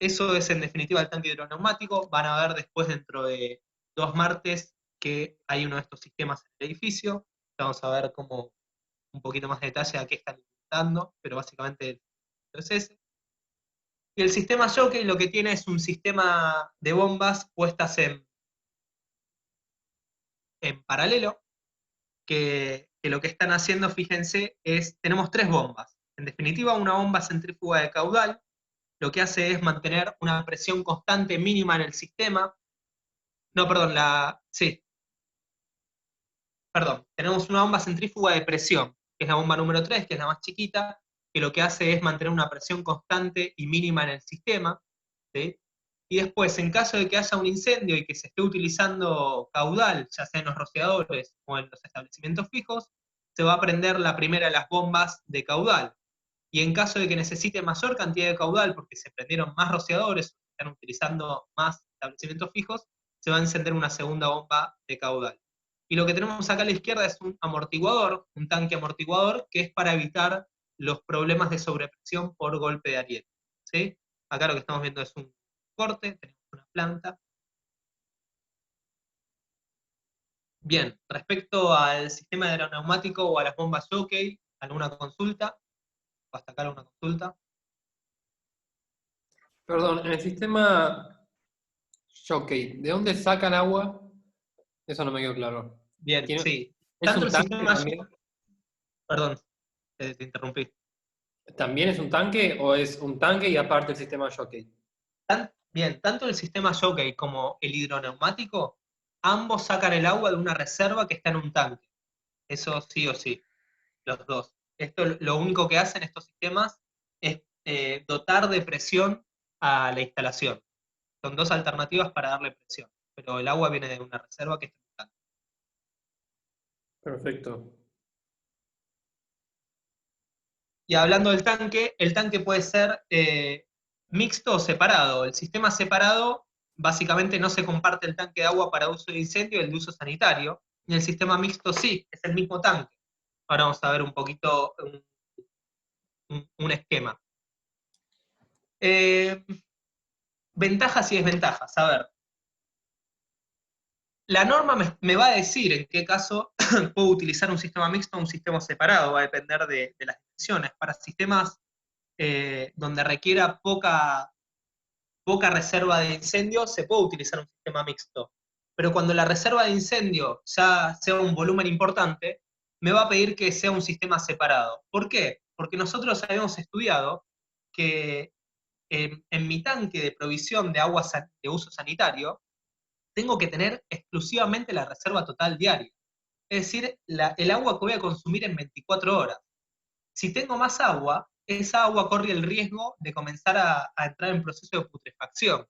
eso es en definitiva el tanque hidroneumático. Van a ver después, dentro de 2 martes, que hay uno de estos sistemas en el edificio. Vamos a ver como un poquito más de detalle a qué están intentando, pero básicamente es ese. Y el sistema jockey lo que tiene es un sistema de bombas puestas en paralelo, que lo que están haciendo, fíjense, tenemos 3 bombas. En definitiva, una bomba centrífuga de caudal, lo que hace es mantener una presión constante mínima en el sistema. No, perdón, sí. perdón, tenemos una bomba centrífuga de presión, que es la bomba número 3, que es la más chiquita, que lo que hace es mantener una presión constante y mínima en el sistema, ¿sí? Y después, en caso de que haya un incendio y que se esté utilizando caudal, ya sea en los rociadores o en los establecimientos fijos, se va a prender la primera de las bombas de caudal. Y en caso de que necesite mayor cantidad de caudal, porque se prendieron más rociadores, se están utilizando más establecimientos fijos, se va a encender una segunda bomba de caudal. Y lo que tenemos acá a la izquierda es un amortiguador, un tanque amortiguador, que es para evitar los problemas de sobrepresión por golpe de ariete, ¿sí? Acá lo que estamos viendo es un corte, tenemos una planta. Bien, respecto al sistema aeroneumático o a las bombas Jockey, ¿alguna consulta? Hasta acá alguna consulta. Perdón, en el sistema Jockey, ¿de dónde sacan agua? Eso no me quedó claro. Bien, ¿Tiene- sí. ¿Es Tanto un el tanque sistema también? Perdón, te interrumpí. ¿También es un tanque o es un tanque y aparte el sistema Jockey? Bien, tanto el sistema Jockey como el hidroneumático, ambos sacan el agua de una reserva que está en un tanque. Eso sí o sí, los dos. Esto lo único que hacen estos sistemas es dotar de presión a la instalación. Son dos alternativas para darle presión, pero el agua viene de una reserva que está en un tanque. Perfecto. Y hablando del tanque, el tanque puede ser mixto o separado. El sistema separado, básicamente no se comparte el tanque de agua para uso de incendio y el de uso sanitario. Y el sistema mixto sí, es el mismo tanque. Ahora vamos a ver un poquito un esquema. Ventajas y desventajas. A ver, la norma me va a decir en qué caso puedo utilizar un sistema mixto o un sistema separado, va a depender de las dimensiones. Para sistemas donde requiera poca reserva de incendio, se puede utilizar un sistema mixto. Pero cuando la reserva de incendio ya sea un volumen importante, me va a pedir que sea un sistema separado. ¿Por qué? Porque nosotros habíamos estudiado que en mi tanque de provisión de agua de uso sanitario, tengo que tener exclusivamente la reserva total diaria. Es decir, el agua que voy a consumir en 24 horas. Si tengo más agua, esa agua corre el riesgo de comenzar a entrar en proceso de putrefacción.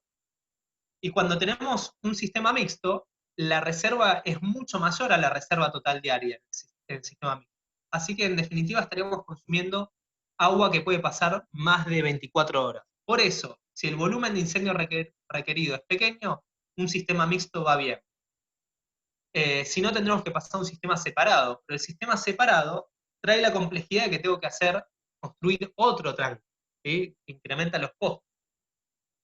Y cuando tenemos un sistema mixto, la reserva es mucho mayor a la reserva total diaria en el sistema mixto. Así que en definitiva estaríamos consumiendo agua que puede pasar más de 24 horas. Por eso, si el volumen de incendio requerido es pequeño, un sistema mixto va bien. Si no, tendremos que pasar a un sistema separado, pero el sistema separado trae la complejidad de que tengo que construir otro tanque, ¿sí? Que incrementa los costos.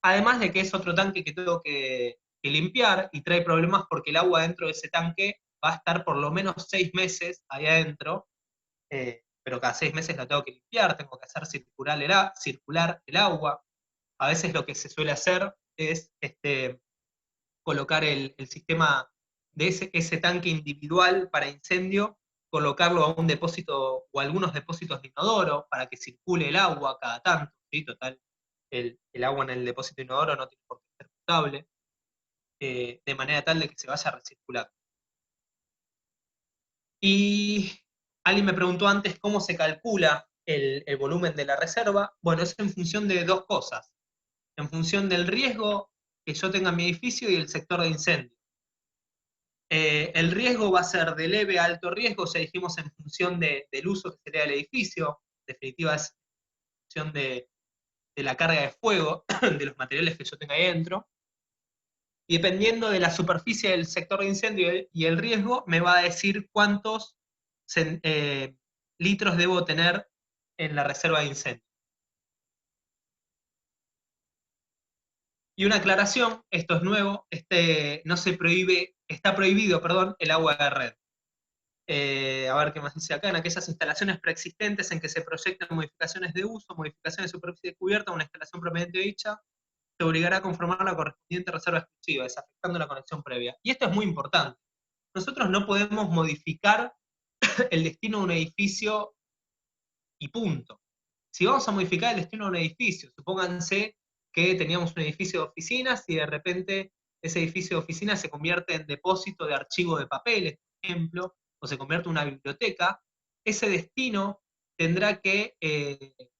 Además de que es otro tanque que tengo que limpiar y trae problemas porque el agua dentro de ese tanque va a estar por lo menos 6 meses ahí adentro, pero cada 6 meses lo tengo que limpiar, tengo que hacer circular el agua. A veces lo que se suele hacer es colocar el sistema de ese tanque individual para incendio, colocarlo a un depósito o algunos depósitos de inodoro para que circule el agua cada tanto, ¿sí? Total, el agua en el depósito de inodoro no tiene por qué ser potable, de manera tal de que se vaya a recircular. Y alguien me preguntó antes cómo se calcula el volumen de la reserva. Bueno, es en función de dos cosas. En función del riesgo que yo tenga en mi edificio y el sector de incendio. El riesgo va a ser de leve a alto riesgo, ya dijimos en función del uso que sería del edificio, en definitiva es en función de la carga de fuego, de los materiales que yo tenga ahí dentro, y dependiendo de la superficie del sector de incendio y el riesgo, me va a decir cuántos litros debo tener en la reserva de incendio. Y una aclaración, esto es nuevo, no se prohíbe, está prohibido, perdón, el agua de red. A ver qué más dice acá, en aquellas instalaciones preexistentes en que se proyectan modificaciones de uso, modificaciones de superficie cubierta, una instalación propiamente dicha, se obligará a conformar la correspondiente reserva exclusiva, desafectando la conexión previa. Y esto es muy importante. Nosotros no podemos modificar el destino de un edificio y punto. Si vamos a modificar el destino de un edificio, supónganse que teníamos un edificio de oficinas y de repente ese edificio de oficinas se convierte en depósito de archivos de papeles, por ejemplo, o se convierte en una biblioteca, ese destino tendrá que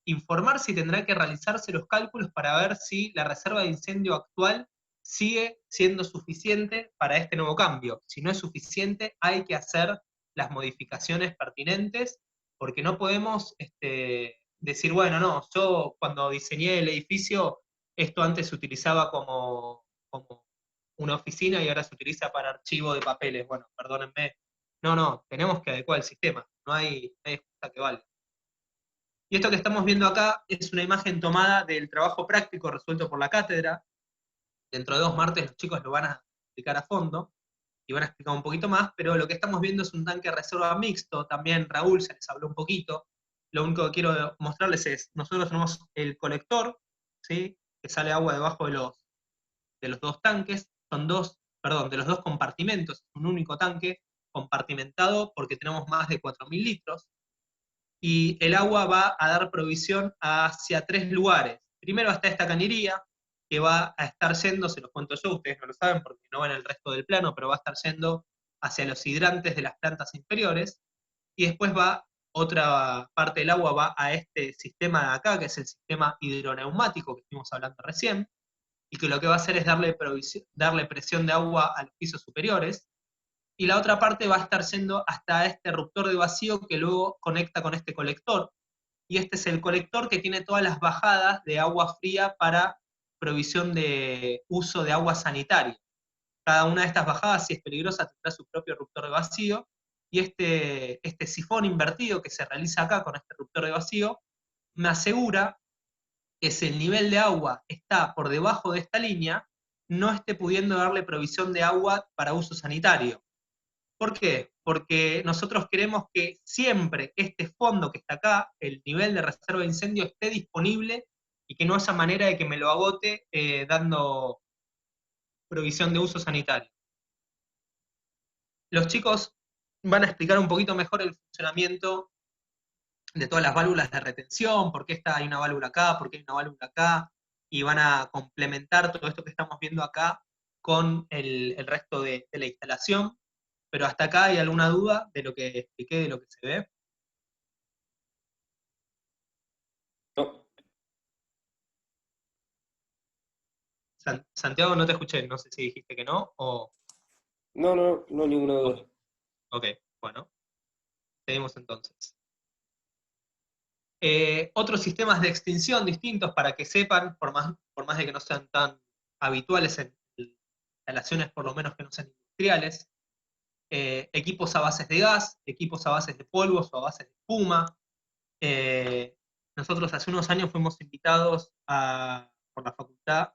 informarse y tendrá que realizarse los cálculos para ver si la reserva de incendio actual sigue siendo suficiente para este nuevo cambio. Si no es suficiente, hay que hacer las modificaciones pertinentes, porque no podemos decir, bueno, no, yo cuando diseñé el edificio, esto antes se utilizaba como una oficina y ahora se utiliza para archivo de papeles. Bueno, perdónenme. No, tenemos que adecuar el sistema, no hay excusa que valga. Y esto que estamos viendo acá es una imagen tomada del trabajo práctico resuelto por la cátedra. Dentro de 2 martes los chicos lo van a explicar a fondo, y van a explicar un poquito más, pero lo que estamos viendo es un tanque de reserva mixto, también Raúl se les habló un poquito. Lo único que quiero mostrarles es, nosotros tenemos el colector, ¿sí? Que sale agua debajo de los 2 tanques, de los 2 compartimentos, un único tanque compartimentado porque tenemos más de 4.000 litros, y el agua va a dar provisión hacia 3 lugares. Primero está esta cañería, que va a estar yendo, se los cuento yo, ustedes no lo saben porque no ven el resto del plano, pero va a estar yendo hacia los hidrantes de las plantas inferiores, y después otra parte del agua va a este sistema de acá, que es el sistema hidroneumático que estuvimos hablando recién, y que lo que va a hacer es darle presión de agua a los pisos superiores, y la otra parte va a estar yendo hasta este eruptor de vacío que luego conecta con este colector, y este es el colector que tiene todas las bajadas de agua fría para provisión de uso de agua sanitaria. Cada una de estas bajadas, si es peligrosa, tendrá su propio eruptor de vacío, y este sifón invertido que se realiza acá con este eruptor de vacío, me asegura que si el nivel de agua está por debajo de esta línea, no esté pudiendo darle provisión de agua para uso sanitario. ¿Por qué? Porque nosotros queremos que siempre este fondo que está acá, el nivel de reserva de incendio, esté disponible y que no haya manera de que me lo agote dando provisión de uso sanitario. Los chicos van a explicar un poquito mejor el funcionamiento de todas las válvulas de retención, por qué hay una válvula acá, por qué hay una válvula acá, y van a complementar todo esto que estamos viendo acá con el resto de la instalación. Pero hasta acá, ¿hay alguna duda de lo que expliqué, de lo que se ve? No, Santiago, no te escuché, no sé si dijiste que no, o... no, ninguna duda. Ok, bueno, seguimos entonces. Otros sistemas de extinción distintos para que sepan, por más de que no sean tan habituales en instalaciones, por lo menos que no sean industriales, equipos a bases de gas, equipos a bases de polvos o a bases de espuma. Nosotros hace unos años fuimos invitados por la facultad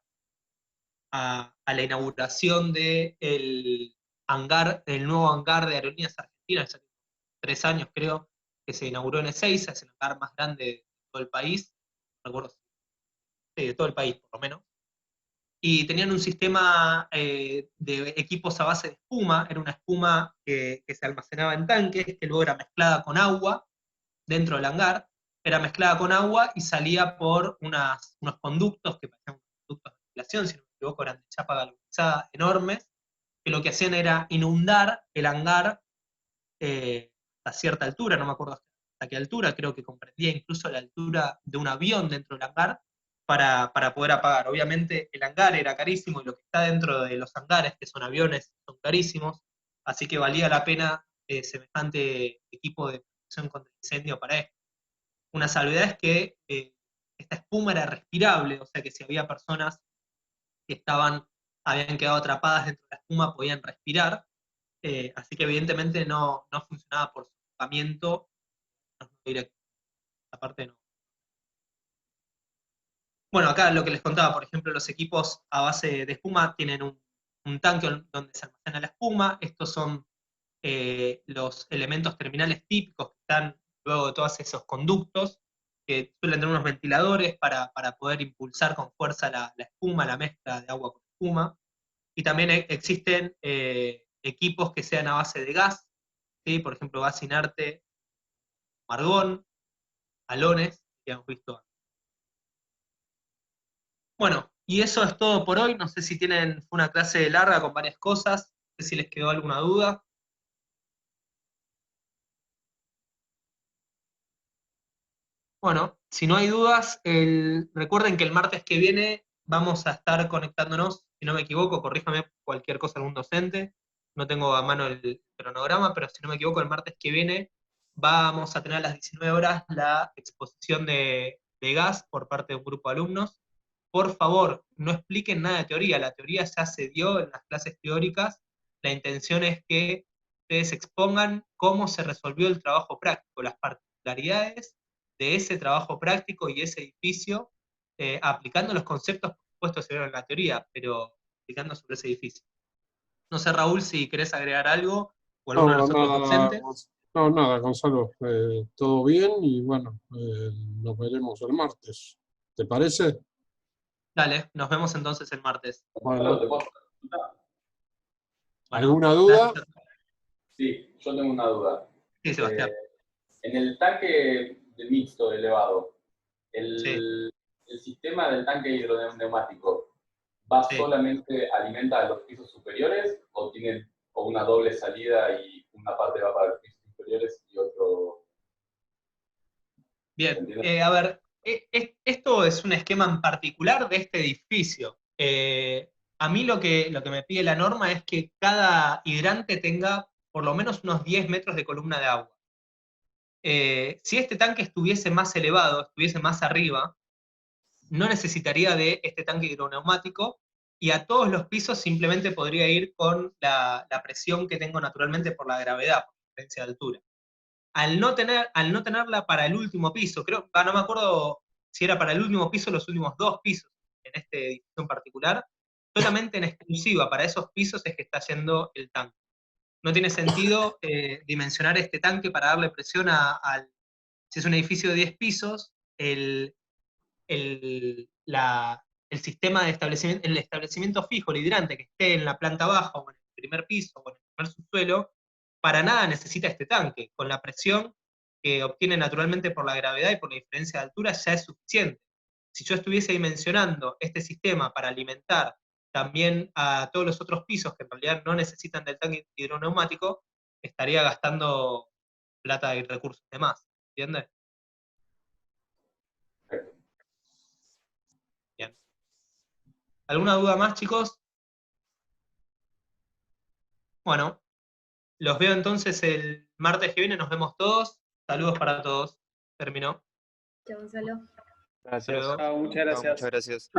a la inauguración del nuevo hangar de Aerolíneas Argentinas, ya 3 años creo, que se inauguró en Ezeiza, es el hangar más grande de todo el país, no recuerdo, sí, de todo el país por lo menos, y tenían un sistema de equipos a base de espuma, era una espuma que se almacenaba en tanques, que luego era mezclada con agua dentro del hangar, era mezclada con agua y salía por unos conductos que parecían conductos de ventilación, si no me equivoco, eran de chapa galvanizada enormes, que lo que hacían era inundar el hangar a cierta altura, no me acuerdo hasta qué altura, creo que comprendía incluso la altura de un avión dentro del hangar, para poder apagar. Obviamente el hangar era carísimo y lo que está dentro de los hangares, que son aviones, son carísimos, así que valía la pena semejante equipo de protección contra incendio para esto. Una salvedad es que esta espuma era respirable, o sea que si había personas que habían quedado atrapadas dentro de la espuma podían respirar, así que evidentemente no funcionaba por sofocamiento directo. Aparte no. Bueno, acá lo que les contaba, por ejemplo, los equipos a base de espuma tienen un tanque donde se almacena la espuma. Estos son los elementos terminales típicos que están luego de todos esos conductos, que suelen tener unos ventiladores para poder impulsar con fuerza la espuma, la mezcla de agua con espuma. Y también existen equipos que sean a base de gas, ¿sí? Por ejemplo, gas inerte, argón, halones, que hemos visto antes. Bueno, y eso es todo por hoy. No sé si fue una clase larga con varias cosas, no sé si les quedó alguna duda. Bueno, si no hay dudas, recuerden que el martes que viene vamos a estar conectándonos, si no me equivoco, corríjame cualquier cosa algún docente, no tengo a mano el cronograma, pero si no me equivoco, el martes que viene vamos a tener a las 19 horas la exposición de gas por parte de un grupo de alumnos. Por favor, no expliquen nada de teoría, la teoría ya se dio en las clases teóricas, la intención es que ustedes expongan cómo se resolvió el trabajo práctico, las particularidades de ese trabajo práctico y ese edificio, aplicando los conceptos, por supuesto, se vieron en la teoría, pero aplicando sobre ese edificio. No sé, Raúl, si querés agregar algo, o alguno de los otros docentes. No, nada, Gonzalo, todo bien y bueno, nos veremos el martes. ¿Te parece? Dale, nos vemos entonces el martes. Bueno, ¿Te puedo hacer una pregunta? Bueno, ¿alguna duda? gracias. Sí, yo tengo una duda. Sí, Sebastián. En el tanque de mixto elevado, Sí. el sistema del tanque hidroneumático, ¿va Sí. solamente alimenta a los pisos superiores o tiene una doble salida y una parte va para los pisos inferiores y otro? Bien, ¿Entiendes? a ver, esto es un esquema en particular de este edificio. A mí lo que me pide la norma es que cada hidrante tenga por lo menos unos 10 metros de columna de agua. Si este tanque estuviese más elevado, estuviese más arriba, no necesitaría de este tanque hidroneumático y a todos los pisos simplemente podría ir con la presión que tengo naturalmente por la gravedad, por la diferencia de altura. Al no tenerla para el último piso, no me acuerdo si era para el último piso o los últimos 2 pisos en este edificio en particular, solamente en exclusiva para esos pisos es que está yendo el tanque. No tiene sentido dimensionar este tanque para darle presión si es un edificio de 10 pisos, el sistema de establecimiento, el establecimiento fijo, el hidrante que esté en la planta baja o en el primer piso o en el primer subsuelo, para nada necesita este tanque. Con la presión que obtiene naturalmente por la gravedad y por la diferencia de altura ya es suficiente. Si yo estuviese dimensionando este sistema para alimentar también a todos los otros pisos que en realidad no necesitan del tanque hidroneumático, estaría gastando plata y recursos de más. ¿Entiendes? Bien. ¿Alguna duda más, chicos? Bueno, los veo entonces el martes que viene, nos vemos todos. Saludos para todos. Terminó. Chao, Gonzalo. Gracias. Hasta luego. Muchas gracias. Muchas gracias.